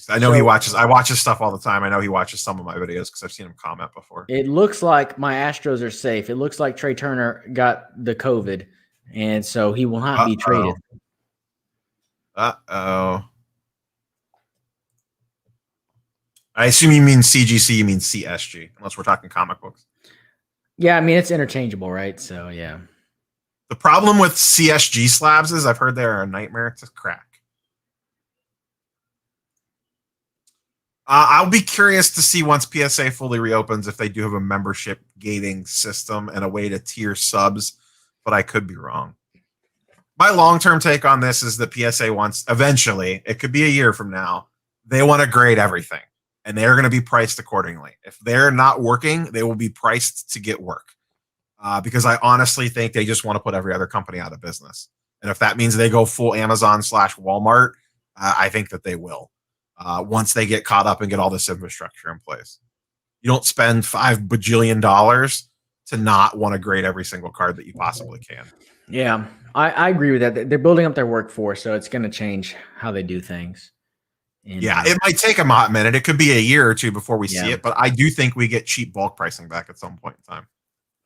I know he So- watches. I watch his stuff all the time. I know he watches some of my videos because I've seen him comment before. It looks like my Astros are safe. It looks like Trey Turner got the COVID, and so he will not be traded. Uh-oh. I assume you mean CGC, you mean CSG, unless we're talking comic books. Yeah, I mean it's interchangeable, right? So yeah. The problem with CSG slabs is I've heard they're a nightmare to crack. I'll be curious to see once PSA fully reopens if they do have a membership gating system and a way to tier subs, but I could be wrong. My long-term take on this is that PSA wants, eventually, it could be a year from now, they want to grade everything, and they're going to be priced accordingly. If they're not working, they will be priced to get work. Because I honestly think they just want to put every other company out of business. And if that means they go full Amazon/Walmart, I think that they will. Once they get caught up and get all this infrastructure in place. You don't spend $5 bajillion to not want to grade every single card that you possibly can. Yeah, I agree with that. They're building up their workforce, so it's going to change how they do things. And, Yeah, it might take them a hot minute. It could be a year or two before we see Yeah. it, but I do think we get cheap bulk pricing back at some point in time.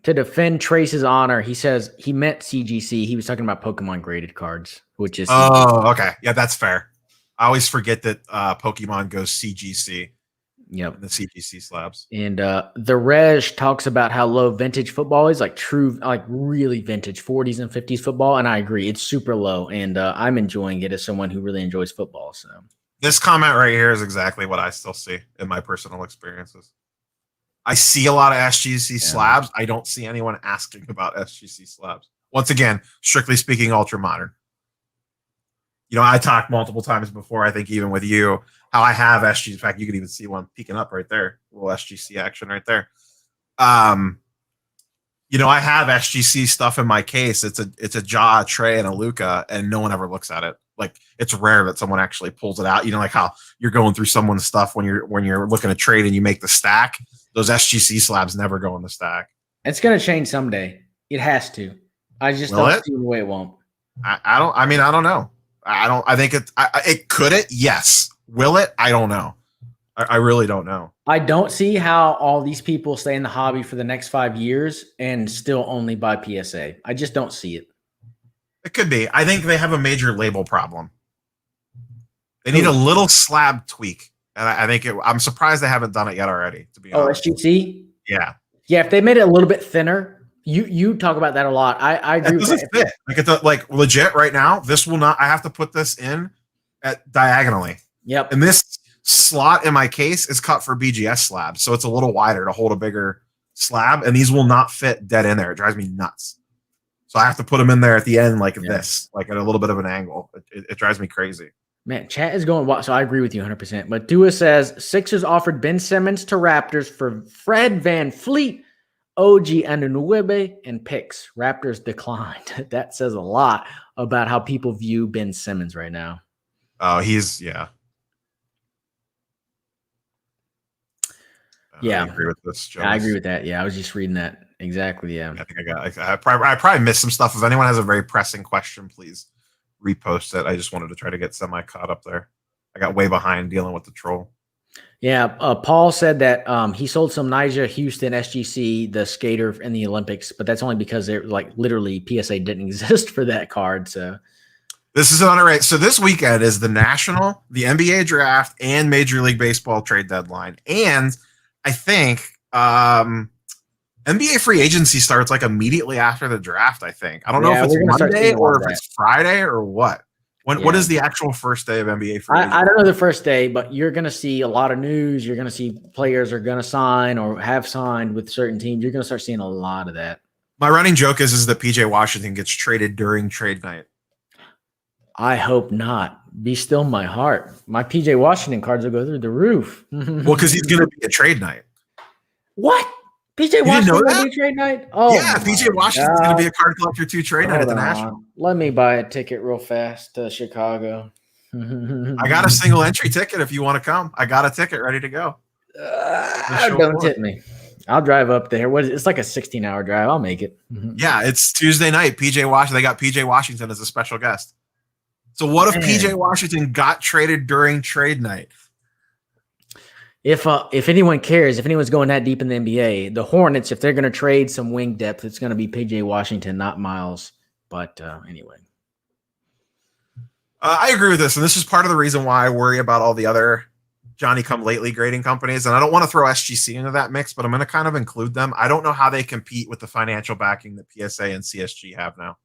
To defend Trace's honor, he says he meant CGC. He was talking about Pokemon graded cards, which is Oh, okay. Yeah, that's fair. I always forget that Pokemon goes CGC yep. in the CGC slabs. And the Reg talks about how low vintage football is, like true, like really vintage 40s and 50s football. And I agree, it's super low. And I'm enjoying it as someone who really enjoys football. So This comment right here is exactly what I still see in my personal experiences. I see a lot of SGC slabs. I don't see anyone asking about SGC slabs. Once again, strictly speaking, ultra modern. You know, I talked multiple times before, I think even with you, how I have SG. In fact, you can even see one peeking up right there. A little SGC action right there. You know, I have SGC stuff in my case. It's a Jaw, a Trey, and a Luca, and no one ever looks at it. Like, it's rare that someone actually pulls it out. You know, like how you're going through someone's stuff when you're looking to trade and you make the stack. Those SGC slabs never go in the stack. it's going to change someday. It has to. I just Will don't it? see the way it won't. I don't. I mean, I don't know. I think it. It could it. Yes. Will it? I don't know. I really don't know. I don't see how all these people stay in the hobby for the next 5 years and still only buy PSA. I just don't see it. It could be. I think they have a major label problem. They need a little slab tweak, and I think I'm surprised they haven't done it yet already. To be Oh, honest. SGC? Yeah. Yeah, if they made it a little bit thinner, you talk about that a lot. I agree It with doesn't that. fit. Like it's like legit right now. This will not. I have to put this in at diagonally, Yep. and this slot in my case is cut for BGS slabs, so it's a little wider to hold a bigger slab, and these will not fit dead in there. It drives me nuts. So I have to put them in there at the end like this, like at a little bit of an angle. It drives me crazy. Man, chat is going wild. So I agree with you 100%. But Dua says Sixers offered Ben Simmons to Raptors for Fred Van Fleet, OG Anunoby, and picks. Raptors declined. That says a lot about how people view Ben Simmons right now. Oh, he's yeah. Yeah. I agree with this. Jonas. I agree with that. Yeah, I was just reading that. Exactly. Yeah. I think I probably missed some stuff. If anyone has a very pressing question, please repost it. I just wanted to try to get semi caught up there. I got way behind dealing with the troll. Yeah. Paul said that he sold some Nyjah Houston SGC, the skater in the Olympics, but that's only because they're like literally PSA didn't exist for that card. So This is on a right. So this weekend is the National, the NBA draft, and Major League Baseball trade deadline. And I think NBA free agency starts like immediately after the draft, I think. I don't know Yeah, if we're it's gonna start Monday seeing a lot or of if that. it's Friday or what. What Yeah. is the actual first day of NBA free agency? I don't know the first day, but you're going to see a lot of news. You're going to see players are going to sign or have signed with certain teams. You're going to start seeing a lot of that. My running joke is that PJ Washington gets traded during trade night. I hope not. Be still my heart. My PJ Washington cards will go through the roof. Well, because he's going to be a trade night. What? PJ didn't know Washington that? will be trade night? Oh, Yeah, PJ Washington's going to be a card collector 2 trade night at the National. Let me buy a ticket real fast to Chicago. I got a single entry ticket if you want to come. I got a ticket ready to go. Don't tip me. I'll drive up there. What is it's like a 16-hour drive. I'll make it. Yeah, it's Tuesday night. PJ Washington. They got PJ Washington as a special guest. So what if Man. PJ Washington got traded during trade night? If anyone cares, if anyone's going that deep in the NBA, the Hornets, if they're going to trade some wing depth, it's going to be PJ Washington, not Miles. But anyway. I agree with this, and this is part of the reason why I worry about all the other Johnny-come-lately grading companies, and I don't want to throw SGC into that mix, but I'm going to kind of include them. I don't know how they compete with the financial backing that PSA and CSG have now,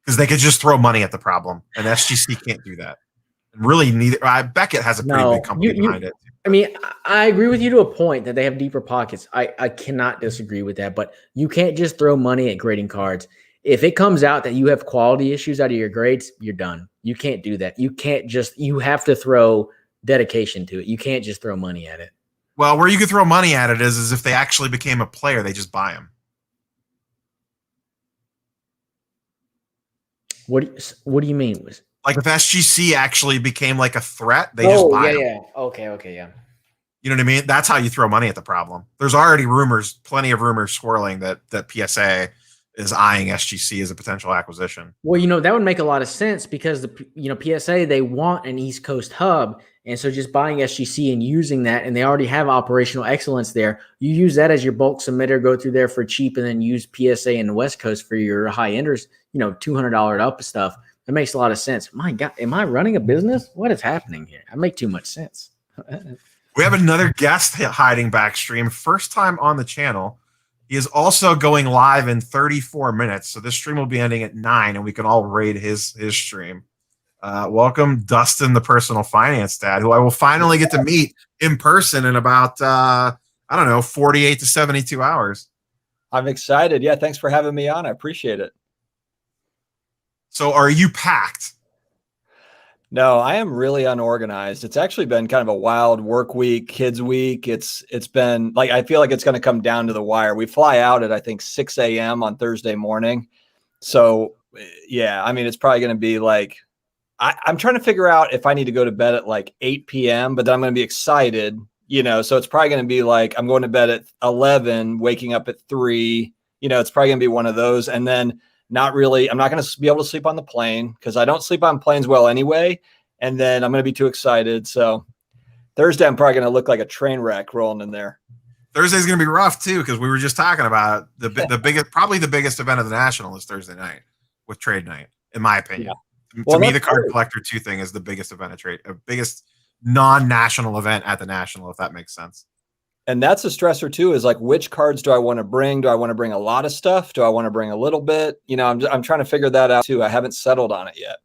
because they could just throw money at the problem, and SGC can't do that. And really, neither. Beckett has a pretty big company behind it. I mean, I agree with you to a point that they have deeper pockets. I cannot disagree with that, but you can't just throw money at grading cards. If it comes out that you have quality issues out of your grades, you're done. You can't do that. You have to throw dedication to it. You can't just throw money at it. Well, where you could throw money at it is if they actually became a player, they just buy them. What do you mean? Like if SGC actually became like a threat, they just buy them. Yeah. Okay, yeah. You know what I mean? That's how you throw money at the problem. There's already plenty of rumors swirling that PSA is eyeing SGC as a potential acquisition. Well, that would make a lot of sense because PSA, they want an East Coast hub. And so just buying SGC and using that, and they already have operational excellence there. You use that as your bulk submitter, go through there for cheap, and then use PSA in the West Coast for your high enders, $200 up stuff. That makes a lot of sense. My God, am I running a business? What is happening here? I make too much sense. We have another guest hiding back stream. First time on the channel. He is also going live in 34 minutes. So this stream will be ending at 9, and we can all raid his stream. Welcome, Dustin, the personal finance dad, who I will finally get to meet in person in about, 48 to 72 hours. I'm excited. Yeah, thanks for having me on. I appreciate it. So are you packed? No, I am really unorganized. It's actually been kind of a wild work week, kids week. It's been like, I feel like it's going to come down to the wire. We fly out at, I think, 6 a.m. on Thursday morning. So yeah, I mean, it's probably going to be like, I'm trying to figure out if I need to go to bed at like 8 p.m., but then I'm going to be excited, so it's probably going to be like, I'm going to bed at 11, waking up at 3, it's probably going to be one of those. And then I'm not going to be able to sleep on the plane because I don't sleep on planes well anyway. And then I'm going to be too excited. So Thursday, I'm probably going to look like a train wreck rolling in there. Thursday's going to be rough too, because we were just talking about probably the biggest event of the National is Thursday night with trade night, in my opinion. Yeah. To me, the Card Collector 2 thing is the biggest event biggest non-national event at the National, if that makes sense. And that's a stressor too, is like, which cards do I want to bring? Do I want to bring a lot of stuff? Do I want to bring a little bit? I'm trying to figure that out too. I haven't settled on it yet.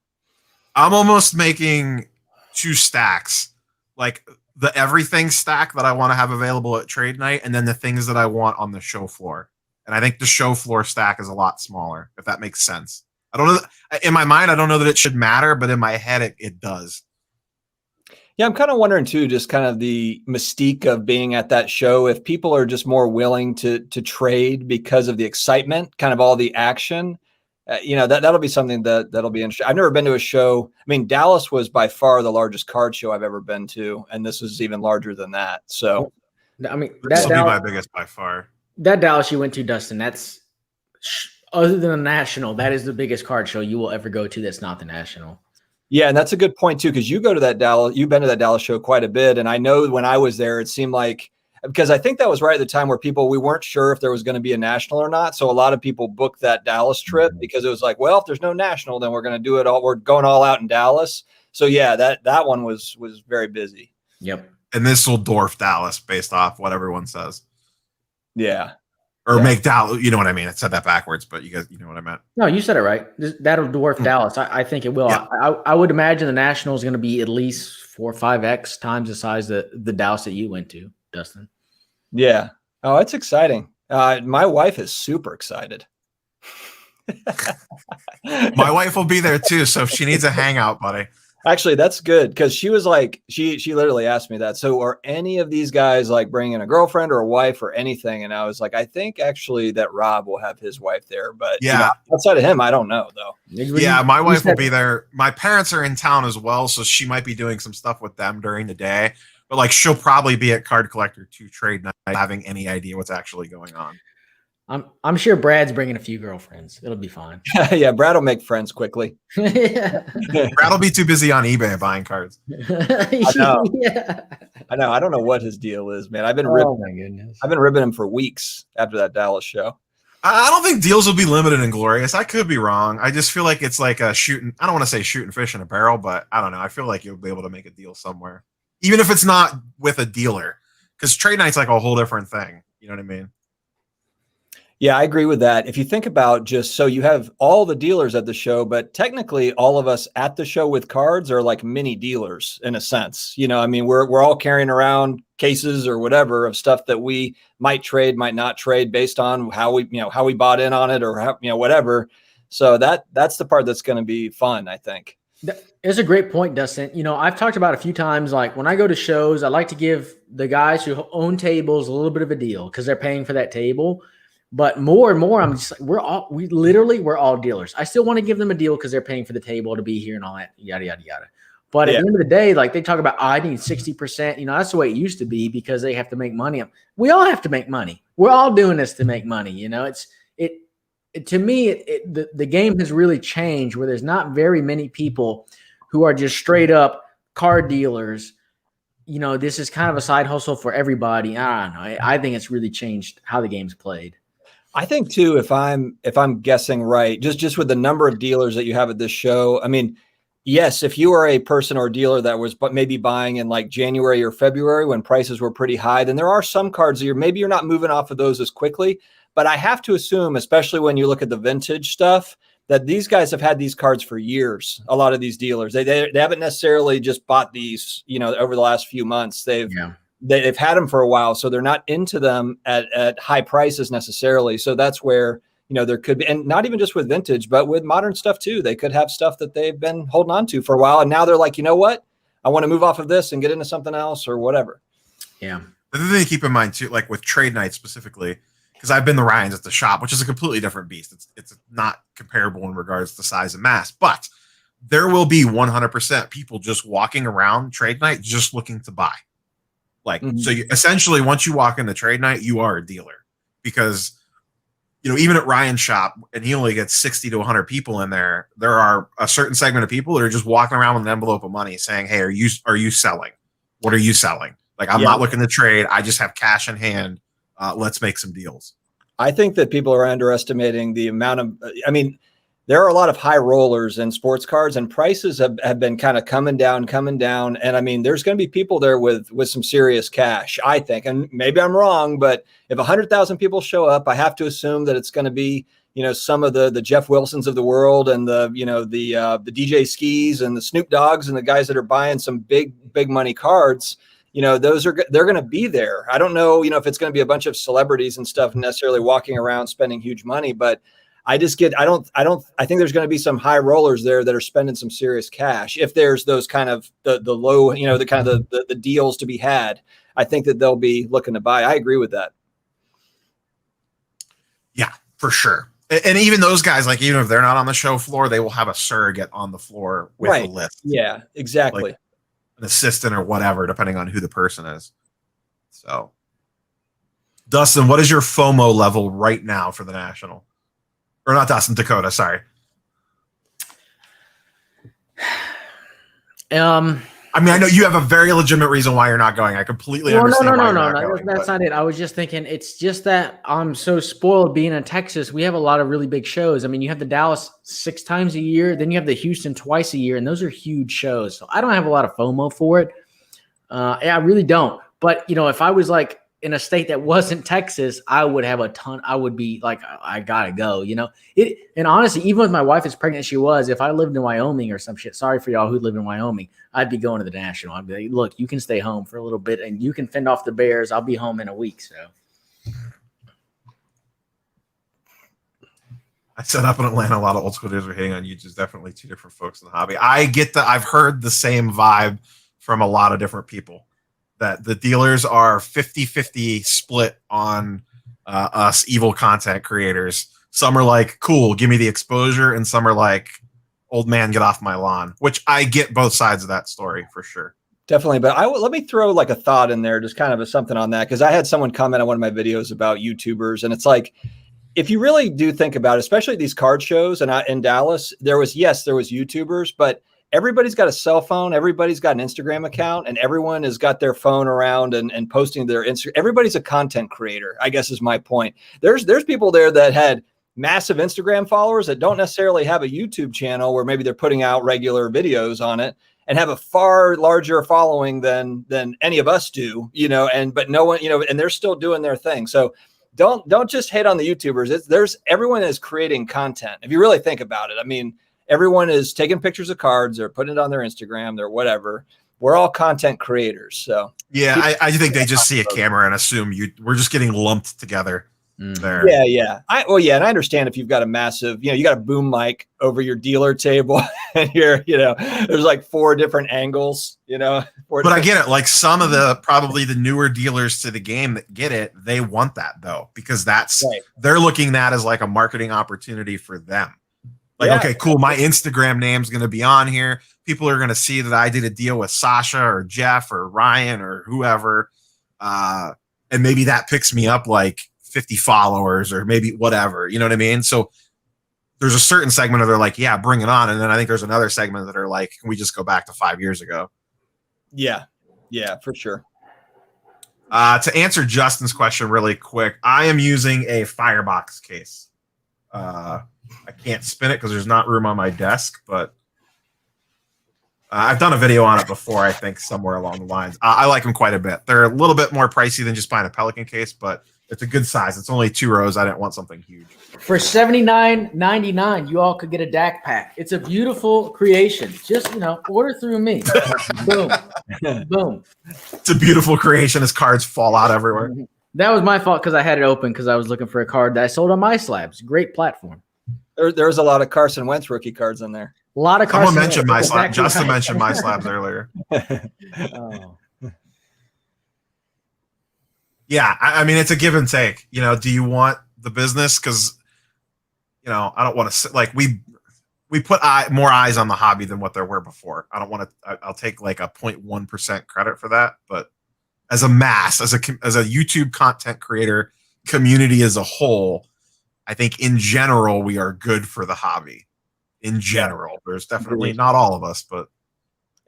I'm almost making 2 stacks, like the everything stack that I want to have available at trade night, and then the things that I want on the show floor. And I think the show floor stack is a lot smaller, if that makes sense. I don't know. In my mind, I don't know that it should matter, but in my head, it does. Yeah, I'm kind of wondering too, just kind of the mystique of being at that show. If people are just more willing to trade because of the excitement, kind of all the action, that'll be something that'll be interesting. I've never been to a show. I mean, Dallas was by far the largest card show I've ever been to, and this is even larger than that. So, I mean, this will be my biggest by far. That Dallas you went to, Dustin, that's other than the National, that is the biggest card show you will ever go to. That's not the National. Yeah, and that's a good point too, because you've been to that Dallas show quite a bit. And I know when I was there, it seemed like, because I think that was right at the time where we weren't sure if there was going to be a national or not. So a lot of people booked that Dallas trip because it was like, well, if there's no national, then we're going to do it all. We're going all out in Dallas. So yeah, that one was very busy. Yep. And this will dwarf Dallas based off what everyone says. Yeah. Or make Dallas, you know what I mean? I said that backwards, but you guys, you know what I meant. No, you said it right. That'll dwarf Dallas. I think it will. Yeah. I would imagine the National is going to be at least 4 or 5x times the size of the Dallas that you went to, Dustin. Yeah. Oh, it's exciting. My wife is super excited. My wife will be there too, so if she needs a hangout, buddy. Actually, that's good, because she was like, she literally asked me that. So are any of these guys like bringing a girlfriend or a wife or anything? And I was like, I think actually that Rob will have his wife there, but yeah, outside of him, I don't know though. Yeah, my wife will be there. My parents are in town as well, so she might be doing some stuff with them during the day. But like, she'll probably be at Card Collector 2 trade night, having any idea what's actually going on. I'm sure Brad's bringing a few girlfriends. It'll be fine. Yeah, Brad will make friends quickly. Yeah. Brad will be too busy on eBay buying cards. I know. Yeah. I know. I don't know what his deal is, man. I've been Oh my goodness. ribbing him for weeks after that Dallas show. I don't think deals will be limited in Glorious. I could be wrong. I just feel like it's like a shooting. I don't want to say shooting fish in a barrel, but I don't know. I feel like you'll be able to make a deal somewhere, even if it's not with a dealer, because trade night's like a whole different thing. You know what I mean? Yeah, I agree with that. If you think about just so you have all the dealers at the show, but technically all of us at the show with cards are like mini dealers in a sense. You know, I mean, we're all carrying around cases or whatever of stuff that we might trade, might not trade based on how we bought in on it or how, whatever. So that's the part that's going to be fun, I think. It's a great point, Dustin. You know, I've talked about a few times, like when I go to shows, I like to give the guys who own tables a little bit of a deal because they're paying for that table. But more and more, I'm just like, we're all dealers. I still want to give them a deal because they're paying for the table to be here and all that, yada, yada, yada. But at the end of the day, like they talk about, I need 60%. You know, that's the way it used to be because they have to make money. We all have to make money. We're all doing this to make money. You know, to me, the game has really changed where there's not very many people who are just straight up card dealers. You know, this is kind of a side hustle for everybody. I don't know. I think it's really changed how the game's played. I think too, if I'm guessing right, just with the number of dealers that you have at this show, I mean, yes, if you are a person or dealer that was maybe buying in like January or February when prices were pretty high, then there are some cards that you're not moving off of those as quickly. But I have to assume, especially when you look at the vintage stuff, that these guys have had these cards for years. A lot of these dealers, they haven't necessarily just bought these, over the last few months. They've had them for a while, so they're not into them at high prices necessarily. So that's where, there could be, and not even just with vintage, but with modern stuff too. They could have stuff that they've been holding on to for a while. And now they're like, you know what? I want to move off of this and get into something else or whatever. Yeah. The thing to keep in mind too, like with trade night specifically, because I've been to Ryan's at the shop, which is a completely different beast. It's not comparable in regards to size and mass, but there will be 100% people just walking around trade night just looking to buy. Like, so essentially once you walk into trade night, you are a dealer because, even at Ryan's shop, and he only gets 60 to 100 people in there, there are a certain segment of people that are just walking around with an envelope of money saying, hey, are you selling? What are you selling? Like, I'm not looking to trade. I just have cash in hand. Let's make some deals. I think that people are underestimating the amount of, there are a lot of high rollers in sports cards and prices have been kind of coming down. And there's going to be people there with some serious cash, I think, and maybe I'm wrong, but if 100,000 people show up, I have to assume that it's going to be, some of the Jeff Wilsons of the world and the DJ Skis and the Snoop Dogs and the guys that are buying some big money cards. They're going to be there. I don't know, if it's going to be a bunch of celebrities and stuff necessarily walking around spending huge money, but I think there's going to be some high rollers there that are spending some serious cash. If there's those kind of the low, the kind of the deals to be had, I think that they'll be looking to buy. I agree with that. Yeah, for sure. And even those guys, like, even if they're not on the show floor, they will have a surrogate on the floor with a list. Yeah, exactly. Like an assistant or whatever, depending on who the person is. So, Dustin, what is your FOMO level right now for the National? Or not Dustin, Dakota, sorry. I know you have a very legitimate reason why you're not going. I completely understand. No. That's not it. I was just thinking it's just that I'm so spoiled being in Texas. We have a lot of really big shows. You have the Dallas 6 times a year, then you have the Houston twice a year, and those are huge shows. So I don't have a lot of FOMO for it. I really don't. But, if I was like in a state that wasn't Texas, I would have a ton. I would be like, I gotta go, and honestly, even with my wife as pregnant as she was, if I lived in Wyoming or some shit, sorry for y'all who live in Wyoming, I'd be going to the National. I'd be like, look, you can stay home for a little bit and you can fend off the bears. I'll be home in a week. So I set up in Atlanta. A lot of old school dudes were hitting on you. Just definitely two different folks in the hobby. I've heard the same vibe from a lot of different people. That the dealers are 50-50 split on us evil content creators. Some are like, cool, give me the exposure. And some are like, old man, get off my lawn, which I get both sides of that story for sure. Definitely. But let me throw like a thought in there, just kind of something on that. Cause I had someone comment on one of my videos about YouTubers. And it's like, if you really do think about it, especially these card shows and in Dallas, there was YouTubers, but everybody's got a cell phone, everybody's got an Instagram account, and everyone has got their phone around and posting their Instagram. Everybody's a content creator, I guess is my point. There's people there that had massive Instagram followers that don't necessarily have a YouTube channel where maybe they're putting out regular videos on it and have a far larger following than any of us do, but no one, and they're still doing their thing. So don't just hate on the YouTubers. Everyone is creating content. If you really think about it, I mean, everyone is taking pictures of cards, they're putting it on their Instagram, th're whatever. We're all content creators. So yeah, I think they just see a camera and assume we're just getting lumped together. There. Yeah. And I understand if you've got a massive, you got a boom mic over your dealer table and there's like 4 different angles, But I get it. Like some of probably the newer dealers to the game that get it, they want that though, because they're looking at as like a marketing opportunity for them. Like, okay, cool. My Instagram name's going to be on here. People are going to see that I did a deal with Sasha or Jeff or Ryan or whoever. And maybe that picks me up like 50 followers or maybe whatever, you know what I mean? So there's a certain segment of they're like, yeah, bring it on. And then I think there's another segment that are like, can we just go back to 5 years ago? Yeah, for sure. To answer Justin's question really quick, I am using a Firebox case. I can't spin it because there's not room on my desk, but I've done a video on it before, I think, somewhere along the lines. I like them quite a bit. They're a little bit more pricey than just buying a Pelican case, but it's a good size. It's only 2 rows. I didn't want something huge. For $79.99, you all could get a DAC pack. It's a beautiful creation. Just, order through me. Boom. Boom. It's a beautiful creation. His cards fall out everywhere. That was my fault because I had it open because I was looking for a card that I sold on MySlabs. Great platform. There's a lot of Carson Wentz rookie cards in there. A lot of Carson Wentz. Someone mentioned MySlabs. Justin mentioned MySlabs earlier. Oh. Yeah, I mean, it's a give and take. Do you want the business? Because, I don't want to like we put more eyes on the hobby than what there were before. I don't want to. I'll take like a 0.1% credit for that. But as a mass, as a YouTube content creator community as a whole, I think in general we are good for the hobby. In general, there's definitely not all of us, but.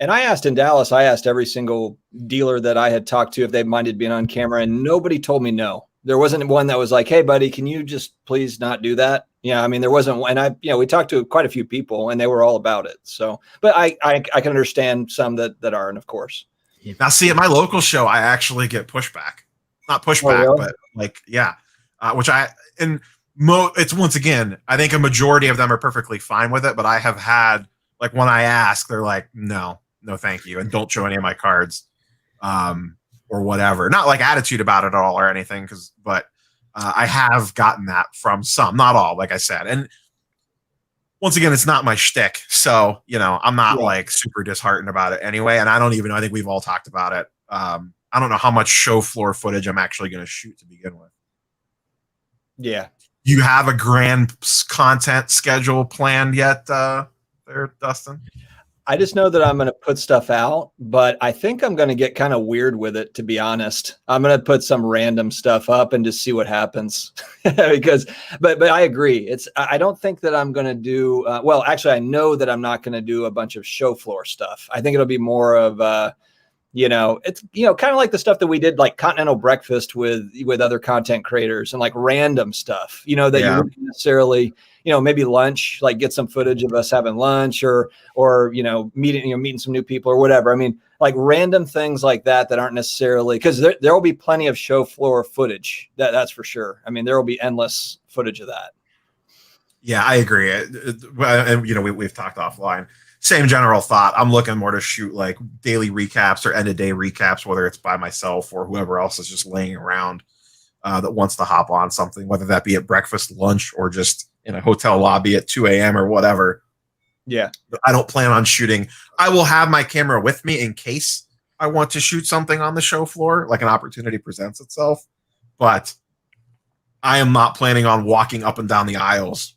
And I asked in Dallas, I asked every single dealer that I had talked to if they minded being on camera, and nobody told me no. There wasn't one that was like, hey, buddy, can you just please not do that? Yeah, I mean, there wasn't one. And we talked to quite a few people, and they were all about it. So, but I can understand some that aren't, of course. Now, see, at my local show, I actually get pushback. Not pushback, really? But like, yeah. It's once again, I think a majority of them are perfectly fine with it, but I have had, like, when I ask, they're like, no, thank you. And don't show any of my cards, or whatever. Not like attitude about it at all or anything. But I have gotten that from some, not all, like I said. And once again, it's not my shtick. So, I'm not like super disheartened about it anyway. And I don't even know, I think we've all talked about it. I don't know how much show floor footage I'm actually going to shoot to begin with. Yeah. You have a grand content schedule planned yet, there, Dustin? I just know that I'm going to put stuff out, but I think I'm going to get kind of weird with it, to be honest. I'm going to put some random stuff up and just see what happens. but I agree. I don't think that I'm going to do, actually, I know that I'm not going to do a bunch of show floor stuff. I think it'll be more of, it's, kind of like the stuff that we did, like Continental Breakfast with other content creators and like random stuff, that you wouldn't necessarily, maybe lunch, like get some footage of us having lunch or meeting some new people or whatever. I mean, like random things like that aren't necessarily, because there will be plenty of show floor footage. That's for sure. I mean, there will be endless footage of that. Yeah, I agree. And we've talked offline. Same general thought. I'm looking more to shoot like daily recaps or end of day recaps, whether it's by myself or whoever else is just laying around that wants to hop on something, whether that be at breakfast, lunch, or just in a hotel lobby at 2 a.m. or whatever. Yeah. I don't plan on shooting. I will have my camera with me in case I want to shoot something on the show floor, like an opportunity presents itself. But I am not planning on walking up and down the aisles.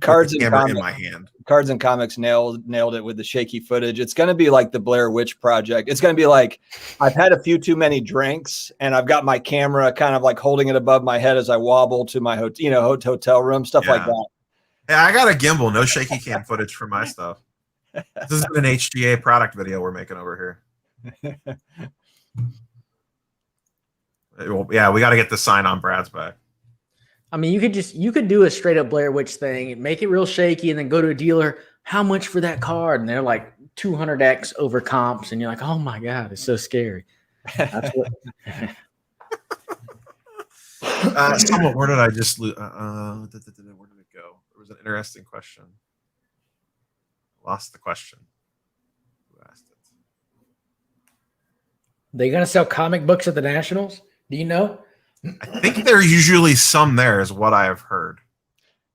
Cards and Comics, in my hand. Cards and Comics nailed it with the shaky footage. It's going to be like the Blair Witch Project. It's going to be like, I've had a few too many drinks and I've got my camera kind of like holding it above my head as I wobble to my hotel room, stuff like that. Yeah, I got a gimbal. No shaky cam footage for my stuff. This is an HGA product video we're making over here. Well, yeah, we got to get the sign on Brad's back. I mean, you could do a straight up Blair Witch thing and make it real shaky and then go to a dealer. How much for that card? And they're like 200x over comps. And you're like, oh my God, it's so scary. That's what. Where did I just lose? Where did it go? It was an interesting question. Lost the question. Who asked it? They gonna sell comic books at the Nationals? Do you know? I think there are usually some there, is what I have heard.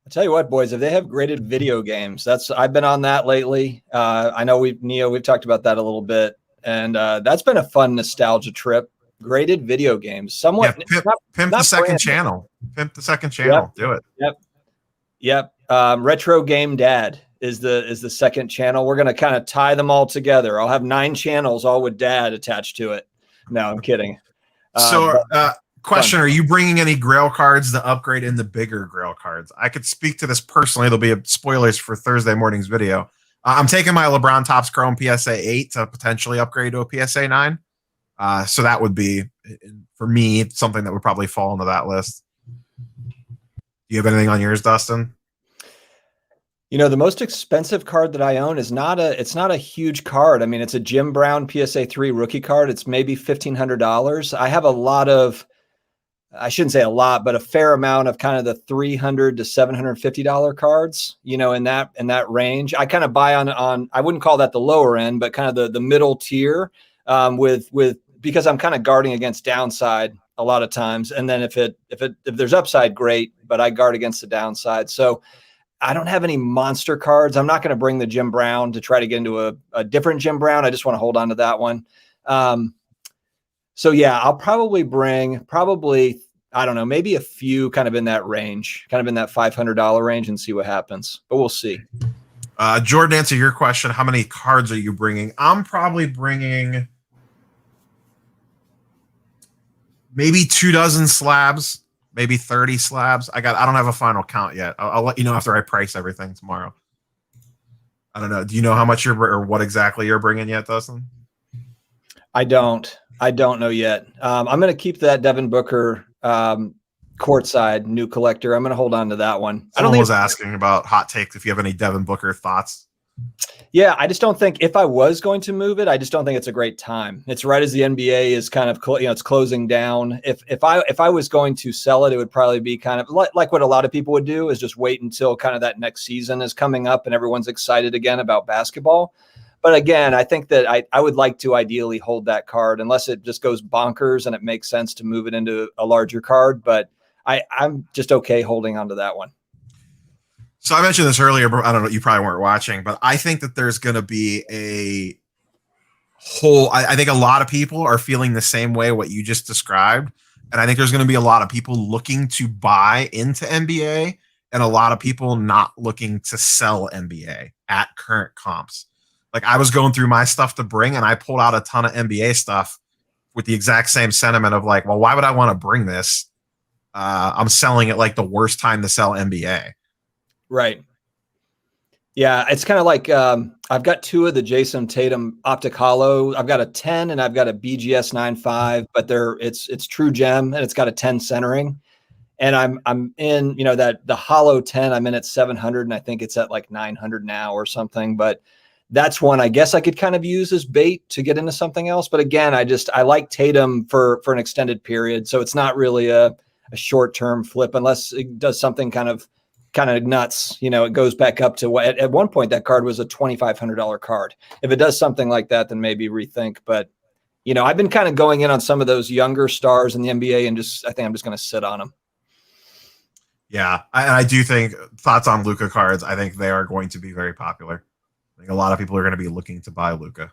I tell you what, boys, if they have graded video games, I've been on that lately. I know we've talked about that a little bit, and that's been a fun nostalgia trip. Graded video games, somewhat. Yeah, pimp the second channel. Pimp the second channel. Yep. Do it. Yep. Retro Game Dad is the second channel. We're gonna kind of tie them all together. I'll have 9 channels, all with Dad attached to it. No, I'm kidding. Question: are you bringing any Grail cards to upgrade in the bigger Grail cards? I could speak to this personally. There'll be spoilers for Thursday morning's video. I'm taking my LeBron Topps Chrome PSA 8 to potentially upgrade to a PSA 9. So that would be, for me, something that would probably fall into that list. Do you have anything on yours, Dustin? You know, the most expensive card that I own is not a huge card. I mean, it's a Jim Brown PSA 3 rookie card. It's maybe $1,500. I have a lot of, I shouldn't say a lot, but a fair amount of kind of the $300 to $750 cards, you know, in that range. I kind of buy on, I wouldn't call that the lower end, but kind of the middle tier, because I'm kind of guarding against downside a lot of times. And then if there's upside, great, but I guard against the downside. So I don't have any monster cards. I'm not going to bring the Jim Brown to try to get into a different Jim Brown. I just want to hold on to that one. So yeah, I'll probably bring I don't know, maybe a few kind of in that range, kind of in that $500 range, and see what happens, but we'll see. Jordan, answer your question. How many cards are you bringing? I'm probably bringing maybe 24 slabs, maybe 30 slabs. I don't have a final count yet. I'll let you know after I price everything tomorrow. I don't know. Do you know how much or what exactly you're bringing yet, Dustin? I don't know yet. I'm going to keep that Devin Booker courtside new collector. I'm going to hold on to that one. Someone was asking about hot takes. If you have any Devin Booker thoughts. Yeah, I just don't think, if I was going to move it, I just don't think it's a great time. It's right as the NBA is kind of, it's closing down. If I was going to sell it, it would probably be kind of like what a lot of people would do, is just wait until kind of that next season is coming up and everyone's excited again about basketball. But again, I think that I would like to ideally hold that card unless it just goes bonkers and it makes sense to move it into a larger card. But I'm just okay holding on to that one. So I mentioned this earlier, but I don't know, you probably weren't watching, but I think that there's going to be a whole, I think a lot of people are feeling the same way what you just described. And I think there's going to be a lot of people looking to buy into NBA and a lot of people not looking to sell NBA at current comps. Like, I was going through my stuff to bring and I pulled out a ton of NBA stuff with the exact same sentiment of like, well, why would I want to bring this? I'm selling it like the worst time to sell NBA. Right. Yeah, it's kind of like I've got 2 of the Jason Tatum Optic Holo. I've got a 10 and I've got a BGS 9.5, but it's true gem and it's got a 10 centering. And I'm in, that the Holo 10, I'm in at 700 and I think it's at like 900 now or something. But that's one I guess I could kind of use as bait to get into something else. But again, I like Tatum for an extended period. So it's not really a short-term flip unless it does something kind of nuts. It goes back up to what at one point that card was a $2,500 card. If it does something like that, then maybe rethink. But, I've been kind of going in on some of those younger stars in the NBA and I think I'm just going to sit on them. Yeah. I do think thoughts on Luka cards. I think they are going to be very popular. I think a lot of people are going to be looking to buy Luka.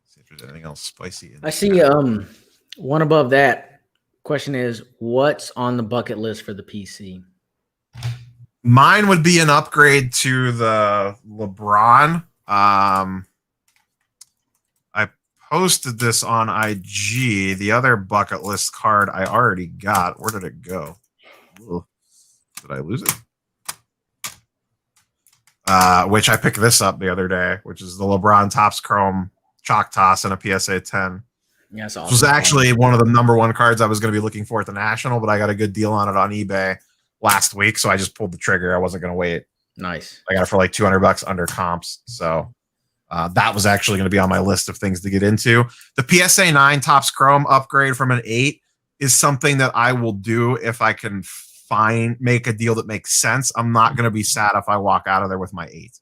See if there's anything else spicy. I see one above that. Question is, what's on the bucket list for the PC? Mine would be an upgrade to the LeBron. I posted this on IG. The other bucket list card I already got. Where did it go? Ugh. Did I lose it? Which I picked this up the other day, which is the LeBron Topps Chrome Chalk Toss in a PSA 10. Yeah, that's awesome. This was actually one of the #1 cards I was going to be looking for at the National, but I got a good deal on it on eBay last week, so I just pulled the trigger. I wasn't going to wait. Nice. I got it for like $200 under comps, so that was actually going to be on my list of things to get into. The PSA 9 Topps Chrome upgrade from an 8 is something that I will do if I can make a deal that makes sense. I'm not going to be sad if I walk out of there with my 8.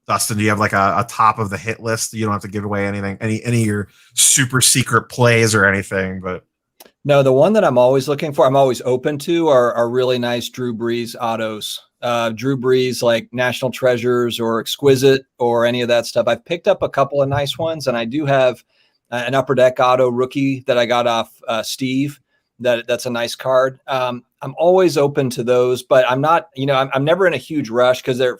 Dustin, do you have like a top of the hit list? You don't have to give away anything, any of your super secret plays or anything, but no, the one that I'm always looking for, I'm always open to are really nice Drew Brees autos. Drew Brees, like National Treasures or Exquisite or any of that stuff. I've picked up a couple of nice ones, and I do have an Upper Deck auto rookie that I got off Steve. That's a nice card. I'm always open to those, but I'm not, I'm never in a huge rush because they're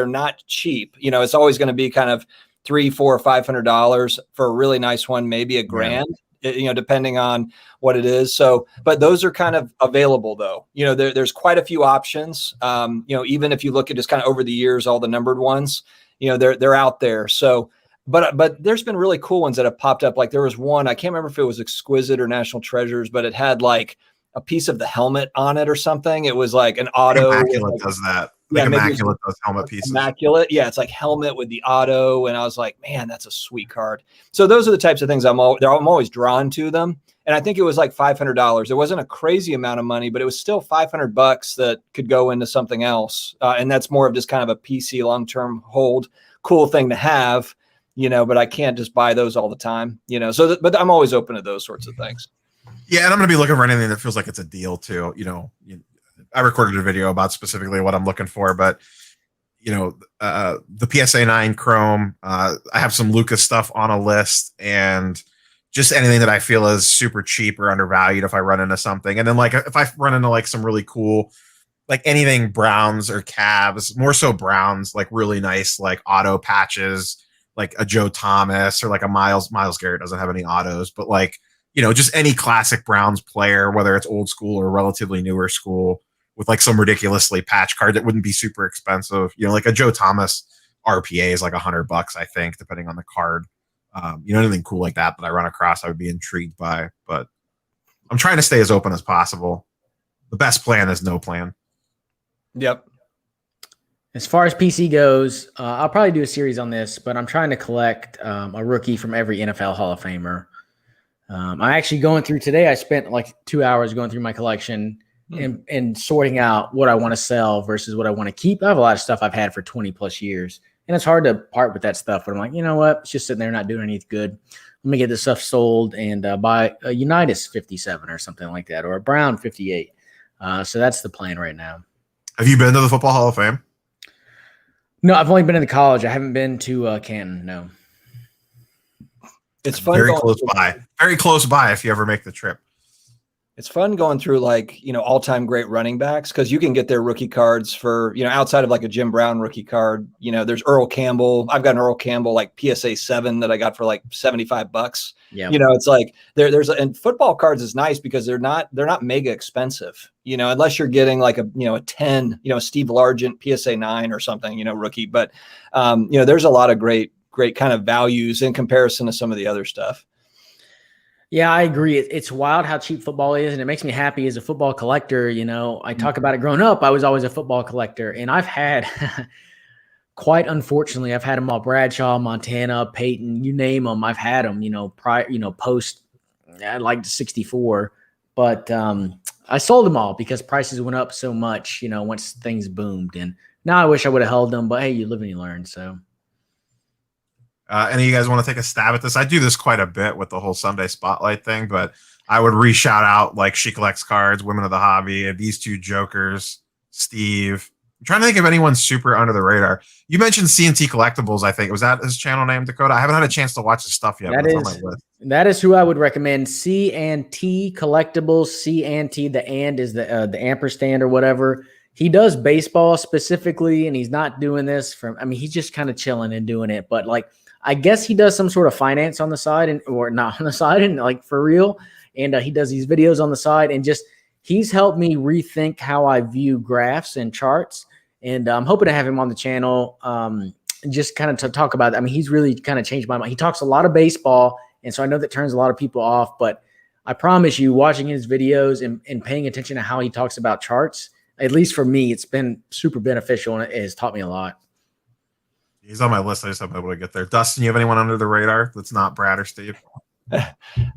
not cheap. It's always going to be kind of $300, $400, $500 for a really nice one, maybe $1,000. Depending on what it is. So, but those are kind of available though. There's quite a few options. Even if you look at just kind of over the years, all the numbered ones, they're out there. So, but there's been really cool ones that have popped up. Like there was one, I can't remember if it was Exquisite or National Treasures, but it had like a piece of the helmet on it or something. It was like an auto. Immaculate does that. Like Immaculate does helmet pieces. Immaculate. Yeah, it's like helmet with the auto. And I was like, man, that's a sweet card. So those are the types of things I'm always drawn to them. And I think it was like $500. It wasn't a crazy amount of money, but it was still $500 that could go into something else. And that's more of just kind of a PC long-term hold, cool thing to have, but I can't just buy those all the time, but I'm always open to those sorts of things. Yeah. And I'm going to be looking for anything that feels like it's a deal too. I recorded a video about specifically what I'm looking for, but the PSA 9 Chrome, I have some Lucas stuff on a list, and just anything that I feel is super cheap or undervalued if I run into something. And then like if I run into like some really cool, like anything Browns or Cavs, more so Browns, like really nice like auto patches, like a Joe Thomas or like a Miles Garrett doesn't have any autos, but like just any classic Browns player, whether it's old school or relatively newer school, with like some ridiculously patch card that wouldn't be super expensive. Like a Joe Thomas RPA is like $100, I think, depending on the card. Anything cool like that I run across, I would be intrigued by. But I'm trying to stay as open as possible. The best plan is no plan. Yep. As far as PC goes, I'll probably do a series on this, but I'm trying to collect a rookie from every NFL Hall of Famer. I actually going through today. I spent like 2 hours going through my collection and sorting out what I want to sell versus what I want to keep. I have a lot of stuff I've had for 20 plus years, and it's hard to part with that stuff. But I'm like, you know what? It's just sitting there not doing anything good. Let me get this stuff sold and buy a Unitas 57 or something like that, or a Brown 58. So that's the plan right now. Have you been to the Football Hall of Fame? No, I've only been in the college. I haven't been to Canton. No. It's fun. Very close by. Very close by if you ever make the trip. It's fun going through like, all-time great running backs, because you can get their rookie cards for, outside of like a Jim Brown rookie card. There's Earl Campbell. I've got an Earl Campbell like PSA 7 that I got for like $75. Yeah. It's like and football cards is nice because they're not mega expensive, unless you're getting like a 10, Steve Largent PSA 9 or something, rookie. But, there's a lot of great kind of values in comparison to some of the other stuff. Yeah, I agree. It's wild how cheap football is, and it makes me happy as a football collector. I talk about it growing up. I was always a football collector, and I've had, quite unfortunately, I've had them all: Bradshaw, Montana, Peyton, you name them. I've had them. Post, I liked 64, but I sold them all because prices went up so much. Once things boomed, and now I wish I would have held them. But hey, you live and you learn. So. Any of you guys want to take a stab at this? I do this quite a bit with the whole Sunday Spotlight thing, but I would re-shout out like She Collects Cards, Women of the Hobby, and these two jokers, Steve. I'm trying to think of anyone super under the radar. You mentioned CNT Collectibles, I think. Was that his channel name, Dakota? I haven't had a chance to watch his stuff yet. That is who I would recommend. CNT Collectibles. CNT, the and is the ampersand or whatever. he does baseball specifically, and he's not doing this he's just kind of chilling and doing it. But like, I guess he does some sort of finance on the side or not on the side and like for real. And he does these videos on the side and he's helped me rethink how I view graphs and charts. And I'm hoping to have him on the channel just kind of to talk about it. He's really kind of changed my mind. He talks a lot of baseball. And so I know that turns a lot of people off, but I promise you, watching his videos and paying attention to how he talks about charts, at least for me, it's been super beneficial and it has taught me a lot. He's on my list. I just haven't been able to get there. Dustin, you have anyone under the radar that's not Brad or Steve?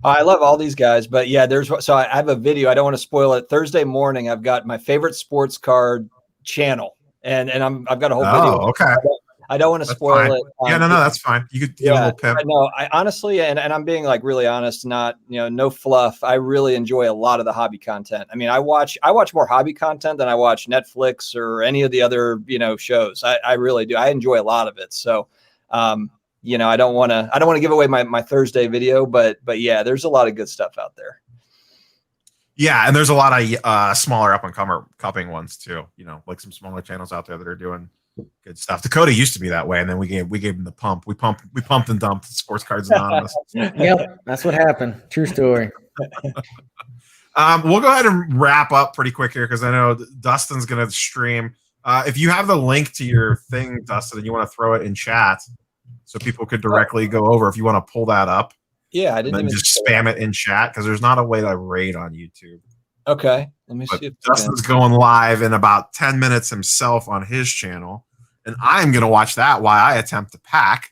I love all these guys, but yeah, so I have a video. I don't want to spoil it. Thursday morning, I've got my favorite sports card channel, and I've got a whole video. Okay. I don't want to spoil it. Yeah, no, that's fine. You could give a little pimp. No, I honestly, and I'm being like really honest, not, no fluff. I really enjoy a lot of the hobby content. I watch more hobby content than I watch Netflix or any of the other, shows. I really do. I enjoy a lot of it. So, I don't want to give away my Thursday video, but yeah, there's a lot of good stuff out there. Yeah, and there's a lot of smaller up and coming ones too. Like some smaller channels out there that are doing good stuff. Dakota used to be that way, and then we gave him the pump. We pumped and dumped Sports Cards Anonymous. Yep, that's what happened. True story. We'll go ahead and wrap up pretty quick here because I know Dustin's going to stream. If you have the link to your thing, Dustin, and you want to throw it in chat so people could directly go over, if you want to pull that up. Yeah, I didn't even just spam it in chat because there's not a way to raid on YouTube. Okay, let me see. Dustin's going live in about 10 minutes himself on his channel, and I'm going to watch that while I attempt to pack.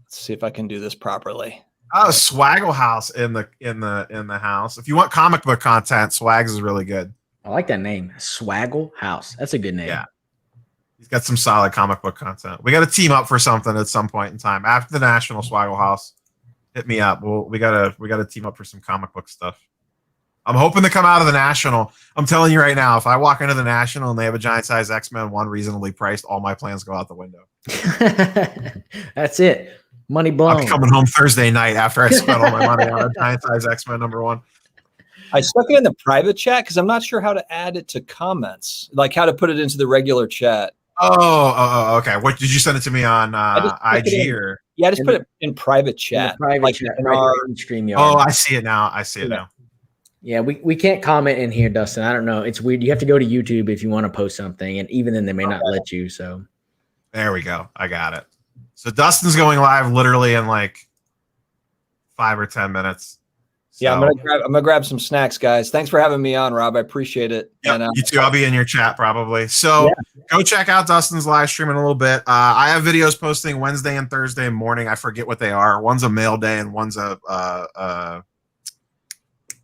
Let's see if I can do this properly. Oh, Swaggle House in the house. If you want comic book content, Swags is really good. I like that name, Swaggle House. That's a good name. Yeah, he's got some solid comic book content. We got to team up for something at some point in time after the National. Swaggle House, hit me up. We gotta team up for some comic book stuff. I'm hoping to come out of the National. I'm telling you right now, if I walk into the National and they have a giant size X-Men 1 reasonably priced, all my plans go out the window. That's it. Money blown. I'll be coming home Thursday night after I spent all my money on a giant size X-Men #1. I stuck it in the private chat because I'm not sure how to add it to comments, like how to put it into the regular chat. Oh, okay. What did you send it to me on IG or? Yeah, I just put it in private chat. Private chat. StreamYard. Oh, I see it now. Now. Yeah, we can't comment in here, Dustin. I don't know. It's weird. You have to go to YouTube if you want to post something, and even then they may not let you. So there we go. I got it. So Dustin's going live literally in like 5 or 10 minutes. So, yeah, I'm gonna grab some snacks, guys. Thanks for having me on, Rob. I appreciate it. Yep, you too. I'll be in your chat probably. So go check out Dustin's live stream in a little bit. I have videos posting Wednesday and Thursday morning. I forget what they are. One's a mail day and one's a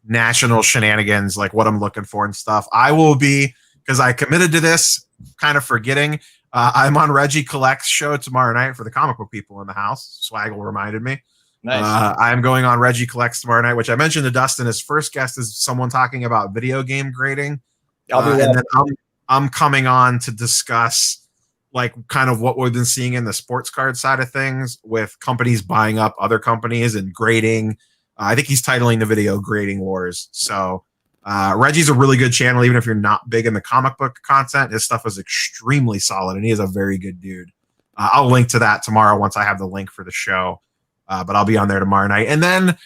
national shenanigans, like what I'm looking for and stuff. I will be, because I committed to this, kind of forgetting. I'm on Reggie Collect's show tomorrow night for the comic book people in the house. Swaggle reminded me. Nice. I'm going on Reggie Collects tomorrow night, which I mentioned to Dustin. His first guest is someone talking about video game grading. I'll do that. And then I'm coming on to discuss like kind of what we've been seeing in the sports card side of things with companies buying up other companies and grading. I think he's titling the video Grading Wars. So Reggie's a really good channel, even if you're not big in the comic book content. His stuff is extremely solid, and he is a very good dude. I'll link to that tomorrow once I have the link for the show. But I'll be on there tomorrow night. And then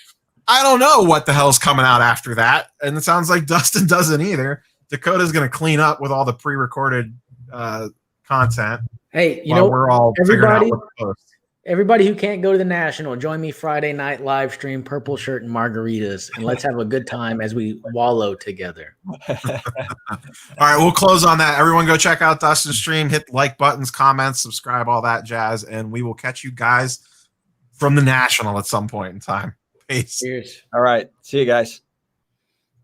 I don't know what the hell's coming out after that. And it sounds like Dustin doesn't either. Dakota's going to clean up with all the pre-recorded content. Hey, we're all figuring out what to post. Everybody who can't go to the National, join me Friday night live stream, purple shirt and margaritas, and let's have a good time as we wallow together. All right, we'll close on that. Everyone go check out Dustin's stream, hit like buttons, comments, subscribe, all that jazz, and we will catch you guys from the National at some point in time. Peace. Cheers. All right. See you guys.